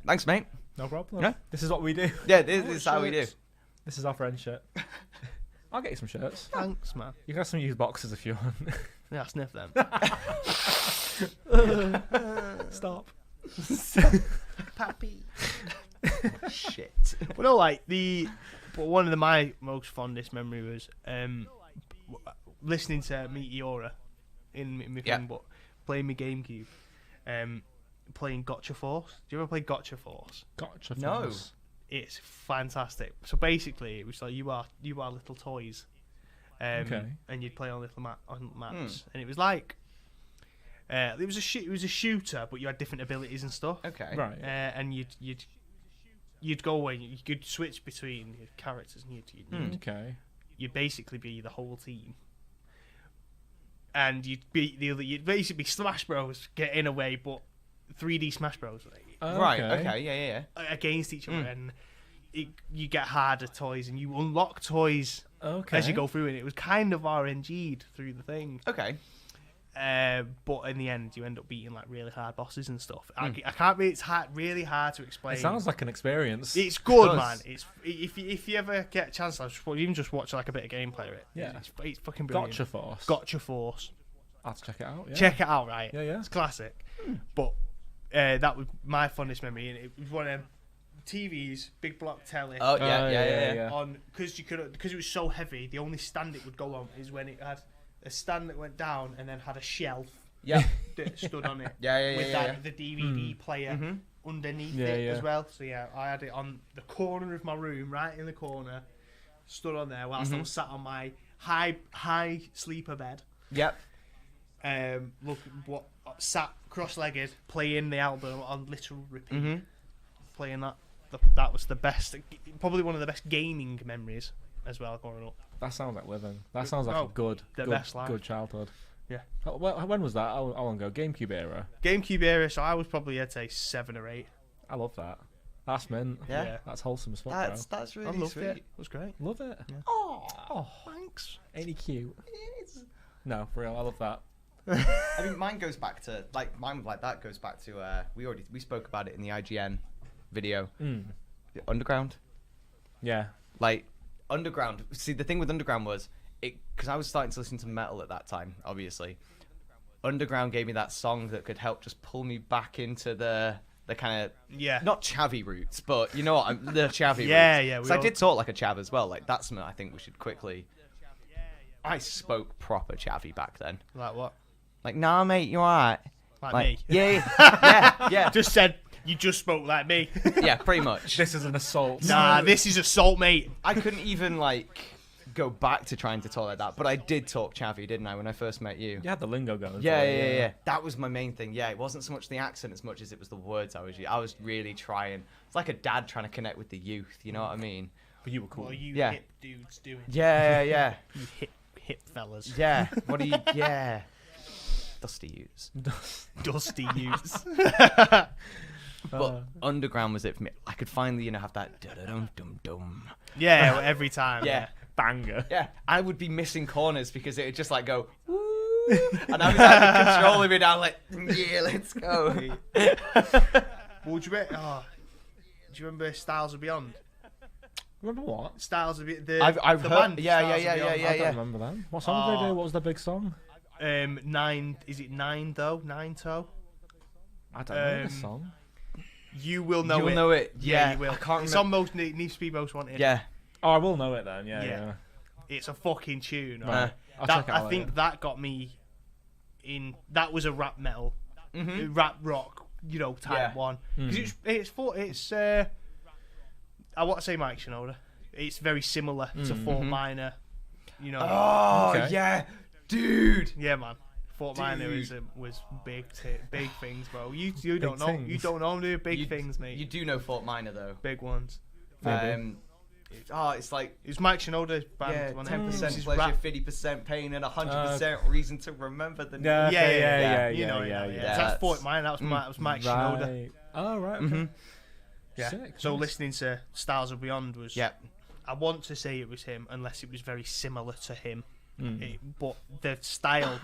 Thanks, mate. No problem. Yeah. This is what we do. Yeah, this is how we do. This is our friendship. I'll get you some shirts. Thanks, man. You can have some used boxes if you want. Yeah, sniff them. Stop. Pappy. Shit. Well, no, like but one of my most fondest memory was listening to Meteora in my Yeah. thing, but playing my GameCube, playing Gotcha Force. Do you ever play Gotcha Force? Gotcha. No. Force. It's fantastic. So basically, it was like you are little toys, Okay. and you'd play on little on maps, and it was like it was a shooter, but you had different abilities and stuff. Okay. Right. And you'd go away. You could switch between your characters, and Okay. you'd basically be the whole team. And you'd beat the other. You'd basically be Smash Bros. Get in a way, but 3D Smash Bros. Right. Okay. Yeah. Against each other, and you get harder toys, and you unlock toys Okay. as you go through. And it was kind of RNG'd through the thing. Okay. But in the end, you end up beating like really hard bosses and stuff. I can't. It's really hard to explain. It sounds like an experience. It's good, It man. does. It's if you ever get a chance, even just watch like a bit of gameplay of it. Yeah. It's fucking brilliant. Gotcha Force. Gotcha Force. I'll have to check it out. Yeah. Check it out, right? Yeah, yeah. It's classic. But that was my fondest memory, and it was one of them. TVs, big block telly. Oh yeah. On because it was so heavy. The only stand it would go on is when it had a stand that went down and then had a shelf. Yeah. That stood on it. With the DVD player underneath as well. So yeah, I had it on the corner of my room, right in the corner, stood on there whilst I was sat on my high sleeper bed. Yep. Sat cross-legged, playing the album on literal repeat. Playing that. That was the best, probably one of the best gaming memories as well growing up. That sounds like living. That sounds like a good childhood. Yeah. When was that? How long ago? GameCube era? GameCube era, so I was probably, I'd say, 7 or 8. I love that. That's mint. Yeah. That's wholesome as fuck, That's I really loved sweet. it. Was great. Love it. Yeah. Oh, Thanks. Ain't he cute? No, for real, I love that. I mean, mine goes back to that goes back to we spoke about it in the IGN video. Underground. Yeah. Like Underground. See, the thing with Underground was because I was starting to listen to metal at that time. Obviously, Underground gave me that song that could help just pull me back into the kind of not chavvy roots, but you know what, the chavvy roots. Yeah. Because I did talk like a chav as well. Like that's something I think we should quickly. I spoke proper chavvy back then. Like what? Like, nah, mate, you alright? Like me. Yeah. Just said you just spoke like me. Yeah, pretty much. This is an assault. Nah, this is assault, mate. I couldn't even go back to trying to talk like that, but I did talk chavvy, didn't I, when I first met you? You had the lingo going. Yeah. That was my main thing. Yeah, it wasn't so much the accent as much as it was the words I was really trying. It's like a dad trying to connect with the youth. You know what I mean? But you were cool. What are you hip dudes doing? Yeah. You hip fellas. Yeah. What are you? Yeah. Dusty youths. Dusty youths. But Underground was it for me. I could finally, have that dum-dum-dum. Yeah, every time. Yeah. Banger. Yeah, I would be missing corners because it would just go, woo, and I was controlling me down yeah, let's go. Would you bet? Oh, do you remember Styles of Beyond? Remember what? Styles of Beyond. I've the heard. band, Yeah. I don't remember that. What song did they do? What was the big song? 9. Is it 9 though? 9 toe. I don't know the song. You will know it. You will know it. Yeah, you will. I can't It's remember. on most Need to Be Most Wanted. Yeah. Oh, I will know it then. Yeah. It's a fucking tune. Right. I think that got me in. That was a rap metal, rap rock, type one. Because it's. I want to say Mike Shinoda. It's very similar to Fort Minor. Oh Okay. yeah, dude. Yeah, man. Fort Minor was big things, bro. You don't know. things. You don't know the big things, mate. You do know Fort Minor though. Big ones. It's like It's Mike Shinoda's band. yeah, wasn't it? 10% His pleasure, rap- 50% pain, and 100% reason to remember the Yeah. name. Yeah. You know, yeah. That's Fort Minor. That was Mike Shinoda. Right. Oh, right. Okay. Yeah. Sick, So nice. listening to Styles of Beyond was. Yeah. I want to say it was him, unless it was very similar to him. But the style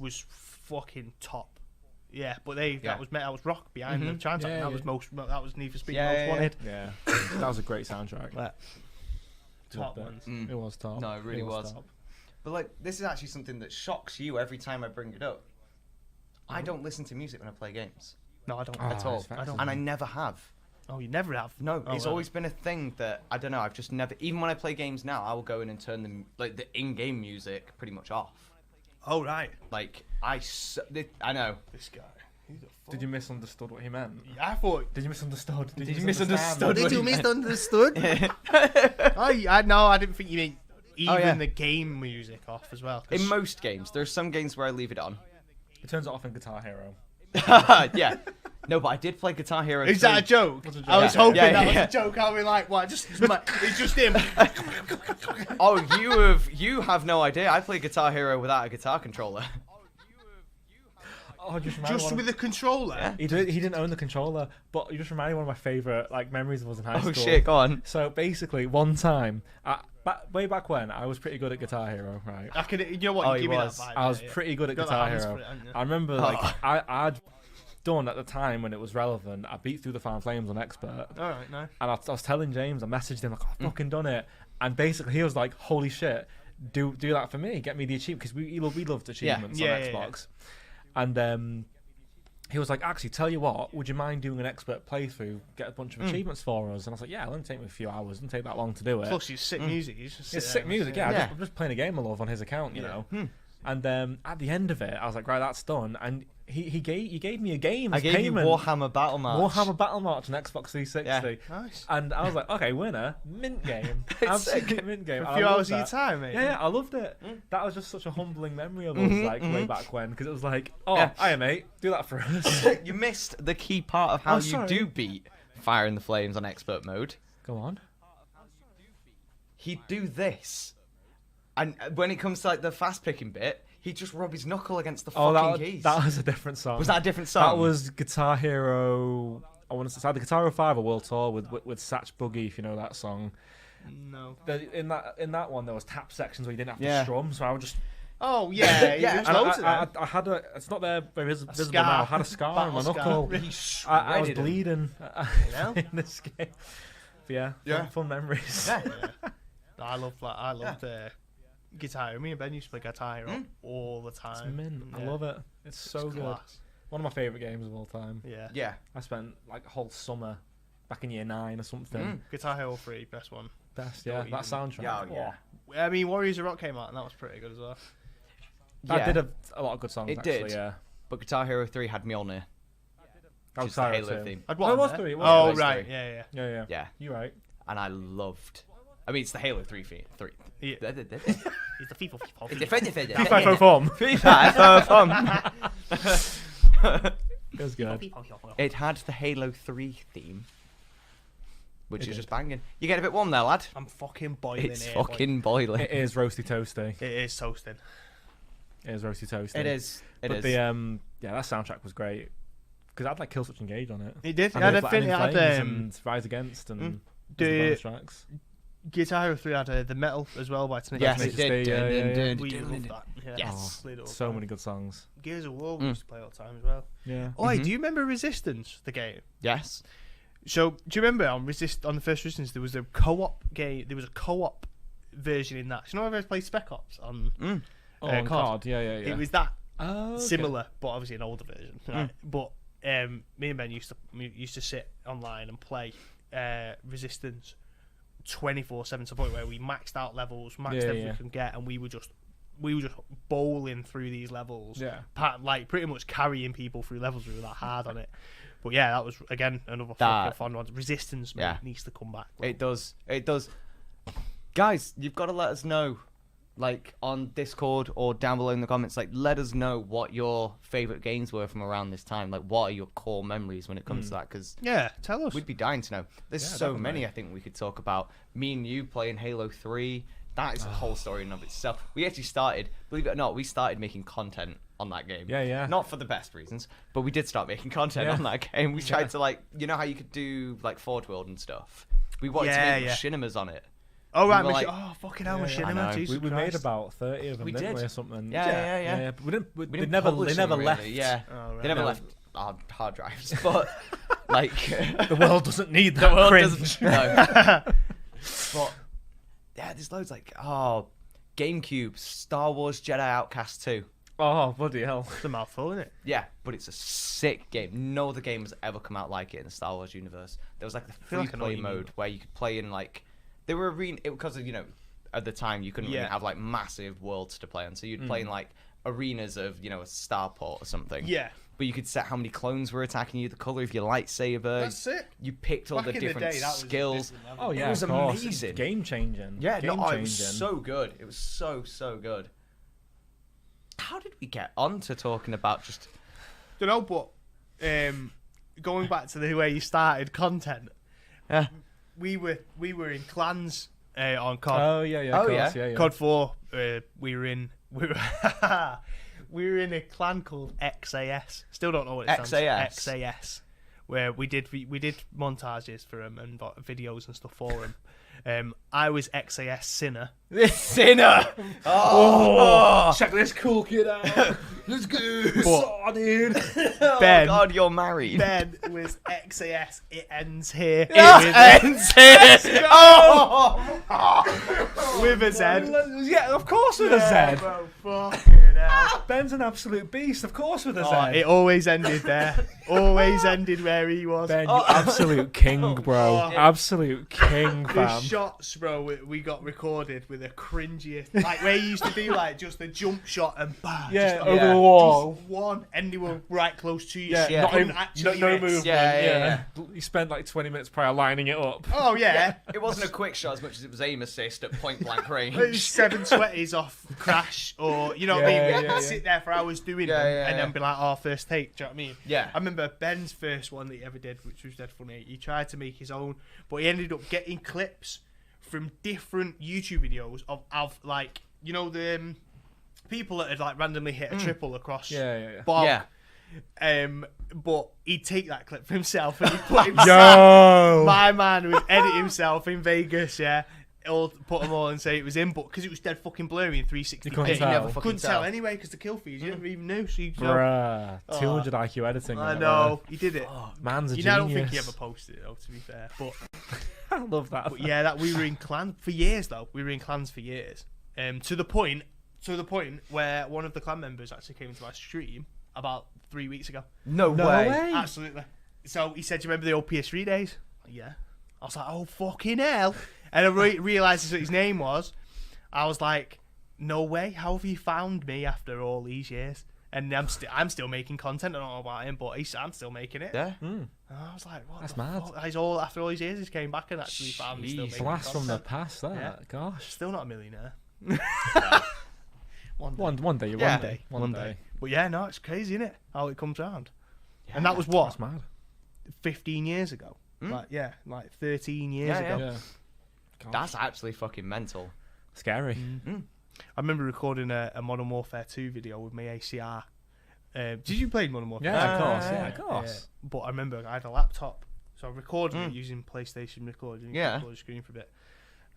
was fucking top. Yeah, but that was rock behind the chimes. Yeah, That was Need for Speed Yeah, Most yeah, Wanted. Yeah. That was a great soundtrack. Top Loved it. ones. It was top. No, it really was. top. But this is actually something that shocks you every time I bring it up. I don't listen to music when I play games No, I don't. Oh, at all, it's fascinating. and I never have. Oh, you never have. No, Oh, it's really? always been a thing that I don't know. I've just never. Even when I play games now, I will go in and turn the in-game music pretty much off. Oh right. I know. This guy. Who the fuck? Did you misunderstood what he meant? I thought. Did you misunderstood? Did you misunderstood? Did you misunderstood? I didn't think you meant even the game music off as well. 'Cause In most games, there are some games where I leave it on. It turns it off in Guitar Hero. Yeah. No, but I did play Guitar Hero. Is that a 3. joke? What's a joke? I was Yeah. hoping Yeah, that was yeah. a joke. I'll be like, what? It's just him. Oh, you have no idea. I play Guitar Hero without a guitar controller. Oh, just Just with a controller. Yeah. He didn't own the controller, but you just reminded me of one of my favourite memories of us in high school. Oh shit, go on. So basically, one time, way back when, I was pretty good at Guitar Hero, right? I can. You know what? Oh, you he give me that was. vibe. I was yeah, yeah. pretty good at Got the Guitar hands Hero. for it, haven't you? I remember I'd done at the time when it was relevant. I beat through the Fire and Flames on Expert, All right, no. and I was telling James, I messaged him like, I've fucking done it, and basically he was like, holy shit, do that for me, get me the achievement, because we loved achievements Yeah, on yeah, Xbox, and he was like, actually, tell you what, would you mind doing an expert playthrough, get a bunch of achievements for us? And I was like, yeah, it'll only take me a few hours. It doesn't take that long to do it. Plus, it's sick music. You just It's sit sick there music, and- yeah. I'm just playing a game I love on his account, you know. And at the end of it, I was like, right, that's done. And he gave me a game as I gave payment. you Warhammer Battle March. Warhammer Battle March on Xbox 360. Yeah. Nice. And I was like, okay, winner, mint game. It's Absolute sick. mint game. A And few I loved hours of your that. time, mate. Yeah, I loved it. That was just such a humbling memory of us, like, way back when. Because it was like, oh, hiya, mate, do that for us. You missed the key part of how Oh, you sorry. do beat Fire in the Flames on expert mode. Go on. He'd do this. And when it comes to like the fast picking bit, he'd just rub his knuckle against the fucking keys. that was a different song. Was that a different song? That was Guitar Hero. I want to say it's either Guitar Hero 5 or World Tour with Satch Boogie, if you know that song. No. In that one, there was tap sections where you didn't have to Yeah. strum, so I would just. Oh, yeah. Yeah, There's And loads of them. I had a. It's not there very visible scar. now. I had a scar on my Battle scar. knuckle. He I was shredded him. bleeding know? in this game. But yeah, Yeah. fun memories. Yeah. Yeah. I loved Guitar Hero. Me and Ben used to play Guitar Hero all the It's time. mint. I Yeah. love it. It's so It's good. class. One of my favourite games of all time. Yeah. Yeah. I spent like a whole summer back in year 9 or something. Guitar Hero 3, best one. Best, Don't yeah. That even- soundtrack. Yeah, oh, yeah. I mean, Warriors of Rock came out, and that was pretty good as well. That Yeah. did a lot of good songs. It actually, did. Yeah. But Guitar Hero 3 had Mjolnir. That Which is the Halo theme. I'd Oh, it was there. 3. It was Oh, three. right. Yeah, yeah. Yeah, yeah. Yeah. You're right. And I loved... I mean, it's the Halo 3 theme. Yeah. It's It's the FIFA. the FIFA form. It was good. It had the Halo 3 theme, which is just banging. You get a bit warm there, lad. I'm fucking boiling It's here. boy. fucking boiling. It is roasty toasty. It is toasting. It is roasty toasty. It is. It But is. the yeah, that soundtrack was great because it had like Kill Switch Engage on it. It did. And And it I think it had and Rise Against and the- bonus tracks. Guitar Hero 3 had the metal as well by Tenacious Yes, D. it did. Yeah, yeah, yeah. We loved that. Yeah. Yes. Played it all the So time. many good songs. Gears of War we used to play all the time as well. Yeah. Oh, hey, do you remember Resistance, the game? Yes. So, do you remember on the first Resistance there was a co-op game? There was a co-op version in that. So, you know, I've ever played Spec Ops on Oh, on COD? card. Yeah, yeah, yeah. It was that Oh, okay. similar, but obviously an older version. Right? But me and Ben used to sit online and play Resistance 24/7 to the point where we maxed out levels, maxed Yeah, everything yeah. we can get, and we were just bowling through these levels. Yeah. Like pretty much carrying people through levels. We were that hard on it. But yeah, that was again another That- fucking fun one. Resistance, Yeah. needs to come back. It does. It does. Guys, you've got to let us know, like on Discord or down below in the comments. Like, let us know what your favorite games were from around this time. Like, what are your core memories when it comes to that? Because Yeah, tell us. we'd be dying to know. There's Yeah, so definitely. many I think we could talk about. Me and you playing Halo 3. That is a whole story in and of itself. We actually started, believe it or not, we started making content on that game. Yeah, yeah. Not for the best reasons, but we did start making content Yeah. on that game. We tried to, like, you know how you could do, like, Forge World and stuff? We wanted to Yeah, make yeah. machinimas on it. Oh right, we were like- oh fucking hell, Yeah, yeah. I Machinima, know. Jesus We made Christ. about 30 of them, We didn't we, did. or something? Yeah. But we didn't. We They didn't never. publish They never them, really. left. Yeah. Oh, right. They never No. left our hard drives, but, like... The world doesn't need that world cringe. doesn't- no. But, yeah, there's loads, like, GameCube, Star Wars Jedi Outcast 2. Oh bloody hell! It's a mouthful, isn't it? Yeah, but it's a sick game. No other game has ever come out like it in the Star Wars universe. There was like the feel free like I know what play you mode mean. where you could play in like there were arena because of at the time you couldn't really Yeah. have like massive worlds to play on, so you'd play in like arenas of a starport or something. Yeah. But you could set how many clones were attacking you, the color of your lightsaber. That's it. You picked all Back the in the different day, that was a skills. different level. Oh yeah, was of course. amazing. Game changing. Yeah, game no, changing. it was so good. It was so good. How did we get on to talking about just? Don't know, but going back to the way you started content, Yeah. we were in clans on COD. Oh yeah, yeah. Oh, Of yeah. course, yeah. COD 4. We were in we were in a clan called XAS. Still don't know what it stands for. XAS? XAS, where we did montages for them and videos and stuff for them. I was XAS Sinner. Sinner. Check this cool kid out. Let's go. Dude. Oh Ben. God, you're married. Ben was XAS. It ends here. Ends here. With a Z. Yeah, of course with a Z. Bro, fucking hell. Ben's an absolute beast, of course with a Z. Oh, it always ended there. Always ended where he was. Ben, you absolute king, bro. Oh. Absolute king, The fam. shots, bro, we got recorded with the cringiest, like where you used to do like just a jump shot and bam, Yeah, just, over the wall. just one, and they were right close to you. Yeah, so you not couldn't even, actually no miss. movement. Yeah. You spent like 20 minutes prior lining it up. Oh yeah, It wasn't a quick shot as much as it was aim assist at point blank range. it was 720s off Crash, or you know what I mean. Yeah, We had yeah, to sit there for hours doing Yeah, them, yeah, and yeah. then be like, "Oh, first take." Do you know what I mean? Yeah. I remember Ben's first one that he ever did, which was dead funny. He tried to make his own, but he ended up getting clips from different YouTube videos of like, you know, the people that had like randomly hit a triple across Yeah. Bob. Yeah. But he'd take that clip for himself and he'd put himself. Yo! My man would edit himself in Vegas, yeah. He'll put them all and say it was him, but because it was dead fucking blurry in 360p, You couldn't tell. never fucking couldn't tell tell. anyway because the kill feeds you never even knew. So you Bruh. 200 IQ editing. I right know he did it. there. Man's a You know, I genius. don't think he ever posted it though, to be fair. But I love that. But yeah, that we were in clan for years though. We were in clans for years. To the point where one of the clan members actually came into my stream about 3 weeks ago. No No way. way. Absolutely. So he said, "Do you remember the old PS3 days?" Yeah. I was like, "Oh fucking hell!" And I realised what his name was. I was like, "No way! How have you found me after all these years?" And I'm still making content. I don't know about him, but I'm still making it. Yeah. And I was like, "What? That's the mad. fuck? He's all after all these years. He's came back and actually found me still Jeez. making Blast from the content. past, that. Yeah. Gosh. Still not a millionaire. One day. One day, Yeah. one day. But yeah, no, it's crazy, isn't it? How it comes round. And that was what? That's mad. 15 years ago. Like 13 years Yeah, ago. Yeah. Gosh. That's actually fucking mental. Scary. I remember recording a Modern Warfare 2 video with my ACR. Did you play Modern Warfare? Yeah, of course. yeah, Yeah, of course. But I remember I had a laptop, so I recorded it using PlayStation Recorder. Yeah. Record the screen for a bit.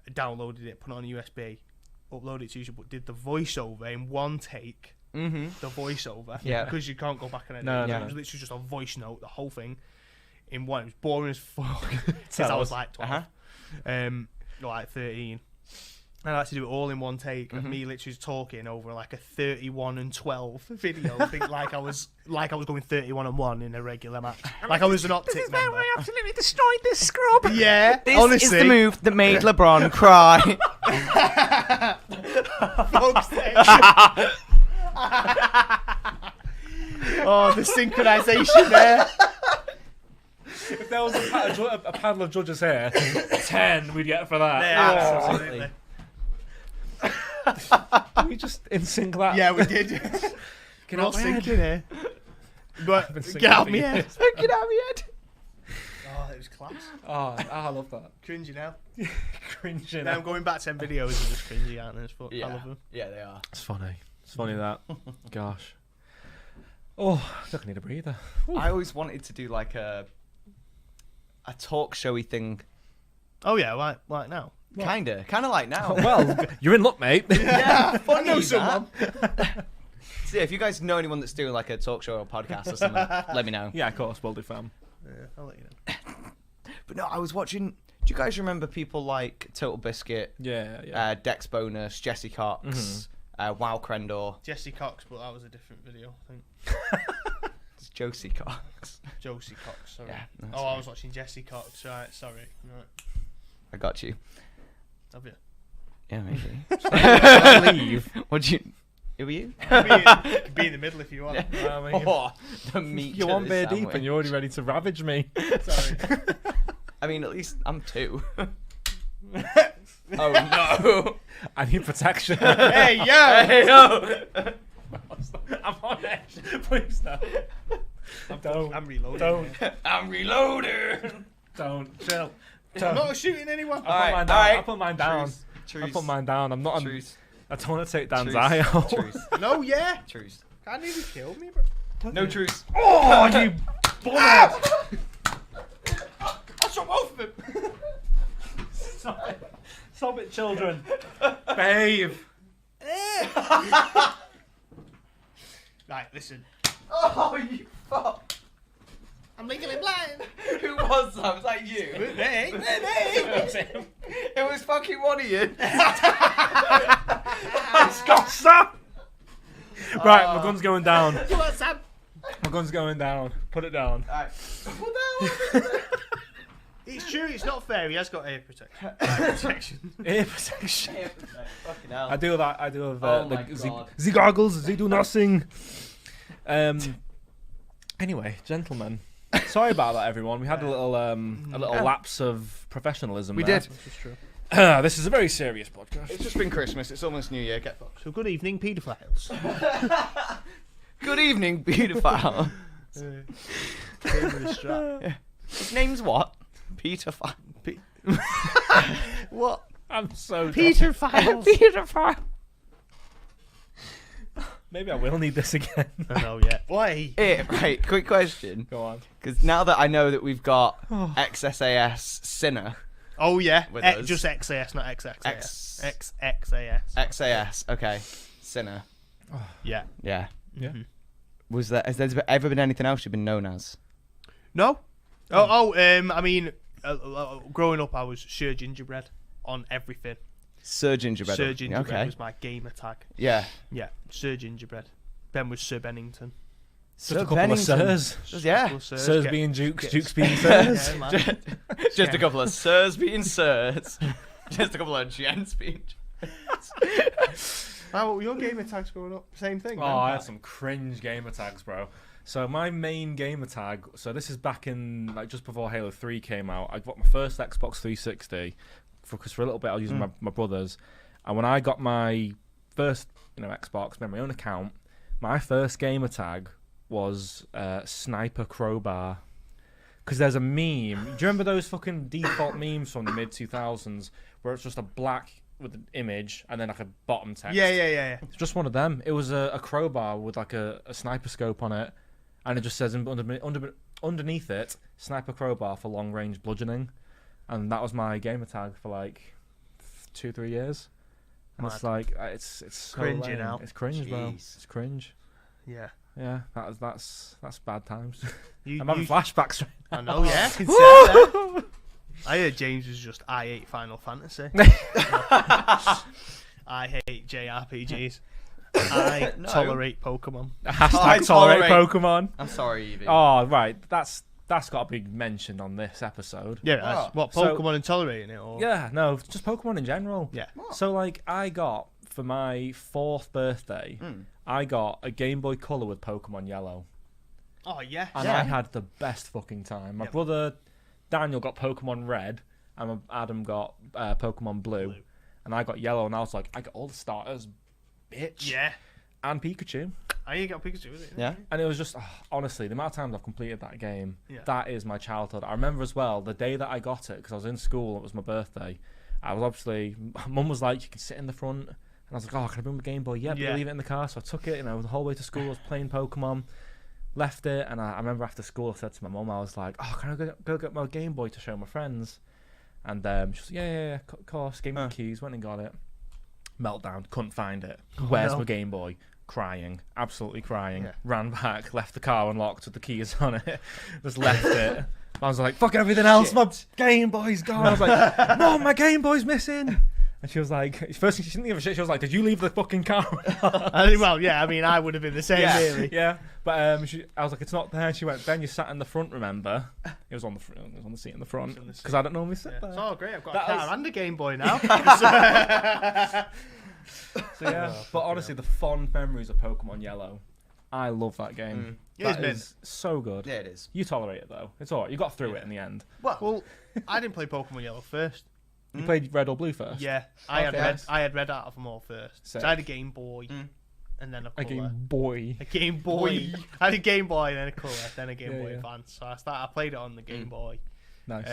I downloaded it, put it on a USB, uploaded it to YouTube, but did the voiceover in one take. Mm-hmm. The voiceover. Yeah. Because you can't go back and edit No, it. no. It was literally just a voice note, the whole thing. In one. It was boring as fuck. Since Tell I was us. like 12. Uh-huh. Like 13. And I had to do it all in one take of me literally just talking over like a 31 and 12 video. I think like I was going 31 and 1 in a regular match. Like I was an optic member. absolutely destroyed this scrub. Yeah, This honestly. is the move that made LeBron cry. Fuck's sake. Oh, the synchronization there. If there was a panel of judges here, 10 we'd get for that. Yeah, Oh. absolutely. We just in sync that. Yeah, we did. Get We're all out my head. syncing here. But been syncing get out for my head. years. Get out of my head. Oh, it was class. Oh, I love that. Cringy now. Cringing. Now I'm going back to them videos and just cringy, aren't they? As fuck. I love them. Yeah, they are. It's funny. It's funny that. Gosh. Oh, I think I need a breather. I always wanted to do like a talk showy thing. Oh yeah, like now. Kinda like now. Well, you're in luck, mate. Yeah, funny I know that. someone. So yeah, if you guys know anyone that's doing like a talk show or podcast or something, let me know. Yeah, of course, will do, fam. Yeah, I'll let you know. But no, I was watching. Do you guys remember people like Total Biscuit, Yeah. Dex Bonus, Jesse Cox, Wow Crendor, Jesse Cox, but that was a different video, I think. it's Josie Cox? Josie Cox, sorry. Yeah, that's I right. was watching Jesse Cox, right, sorry. Right. I got you. Have you? Yeah, maybe. Leave. What'd you? Who were you? Could be in the middle if you want. I mean, Oh, the meat. you're to one this beer deep sandwich. and you're already ready to ravage me. Sorry. I mean, at least I'm 2. Oh no! I need protection. Hey, yo! Hey, no! I'm on edge. Please no. Don't. I'm reloading. Don't. I'm reloading. Don't. Chill. I'm not shooting anyone. I'll put mine down. Truce. I'll put mine down. I'm not. Truce. I don't want to take Dan's Truce. eye out. Truce. No, yeah. Truce. Can't even kill me, bro. No truce. Oh, you bummer! I shot both of them. Sorry. Stop it, children. Behave. Right, listen. Oh, you fuck. I'm legally blind. Who was that? Was that you? Hey. It was fucking one of you. Scott, stop! Right, my gun's going down. What's up? My gun's going down. Put it down. Alright. It's true, it's not fair. He has got ear protection. Ear protection. Fucking hell. I do that. I do have Oh my God. the goggles. They do nothing. Anyway, gentlemen, sorry about that, everyone. We had a little lapse of professionalism. We there. did. This is true. This is a very serious podcast. It's just been Christmas. It's almost New Year. Get fucked. So good evening, paedophiles. Good evening, paedophile. His name's what? Pedophile. What? I'm so Pedophile. Pedophile. Maybe I will need this again. I know, yeah. Why? Right, quick question. Go on. Because now that I know that we've got XSAS Sinner, Oh, yeah. With us. Just XAS, not XXAS. X- XXAS. XAS, okay, Sinner, Yeah. yeah. Yeah. Has there ever been anything else you've been known as? No? I mean, growing up, I was Sir Gingerbread on everything. Sir Gingerbread. Sir Gingerbread Okay. was my gamer tag. Yeah. Yeah, Sir Gingerbread. Ben was Sir Bennington. Just a couple of sirs. Yeah. Well, Sirs Sirs get- being dukes, get- dukes being sirs. Yeah, man. Just a couple of sirs being sirs. Just a couple of gents being. How were your gamer tags growing up? Same thing. Oh, I had some cringe gamer tags, bro. So my main gamer tag. So this is back in like just before Halo 3 came out. I got my first Xbox 360 because for a little bit I was using my brother's, and when I got my first Xbox, made my own account. My first gamer tag was Sniper Crowbar. Because there's a meme. Do you remember those fucking default memes from the mid 2000s where it's just a black with an image and then like a bottom text? Yeah. It's just one of them. It was a crowbar with like a sniper scope on it, and it just says underneath it, Sniper Crowbar for long range bludgeoning, and that was my gamer tag for like 2-3 years. And Mad. it's like it's so Cringy lame. now. It's cringe, bro. Jeez. It's cringe. Yeah. Yeah, that's bad times. You, I'm having you- flashbacks right I know, yeah. I can see that. I heard James was just, I hate Final Fantasy. I hate JRPGs. I No. tolerate Pokemon. Hashtag I tolerate tolerate- Pokemon. I'm sorry, Evie. Oh, right. That's got to be mentioned on this episode. Yeah, that's, what, So- Pokemon and tolerating it? Or? Yeah, no, just Pokemon in general. Yeah. So, like, I got, for my 4th birthday, I got a Game Boy Color with Pokemon Yellow. Oh, yeah. And I had the best fucking time. My Yep. brother Daniel got Pokemon Red, and Adam got Pokemon Blue. And I got Yellow, and I was like, I got all the starters, bitch. Yeah. And Pikachu. I ain't got Pikachu with it. Yeah. And it was just, honestly, the amount of times I've completed that game, Yeah. that is my childhood. I remember as well, the day that I got it, because I was in school, it was my birthday, I was obviously, Mum was like, you can sit in the front. And I was like, oh, can I bring my Game Boy? Yep, Yeah. leave it in the car. So I took it, the whole way to school, I was playing Pokemon, left it, and I remember after school, I said to my mum, I was like, oh, can I go get my Game Boy to show my friends? And she was like, yeah, of course, gave me the keys, went and got it. Meltdown, couldn't find it. Where's no. my Game Boy? Crying, absolutely crying. Yeah. Ran back, left the car unlocked with the keys on it, just left it. I was like, fuck everything else, my Game Boy's gone. I was like, Mum, my Game Boy's missing. And she was like, first thing she didn't give a shit, she was like, did you leave the fucking car? Well, yeah, I mean, I would have been the same, Yeah. really. Yeah, but I was like, it's not there. And she went, Ben, you sat in the front, remember? It was on the front, it was on the seat in the front, on the seat. because I don't normally sit Yeah. there. It's all great. I've got That a car was- and a Game Boy now. So yeah, but honestly, the fond memories of Pokemon Yellow, I love that game. It is That mint. is so good. Yeah, it is. You tolerate it though. It's alright. You got through it in the end. Well, I didn't play Pokemon Yellow first. You played Red or Blue first. Yeah, I had Okay. red. I had red out of them all first. So Sick. I had a Game Boy, and then a A Colour. Game Boy. A Game Boy. I had a Game Boy, then a Colour, then a Game Yeah, Boy yeah. Advance. So I played it on the Game Boy. Nice.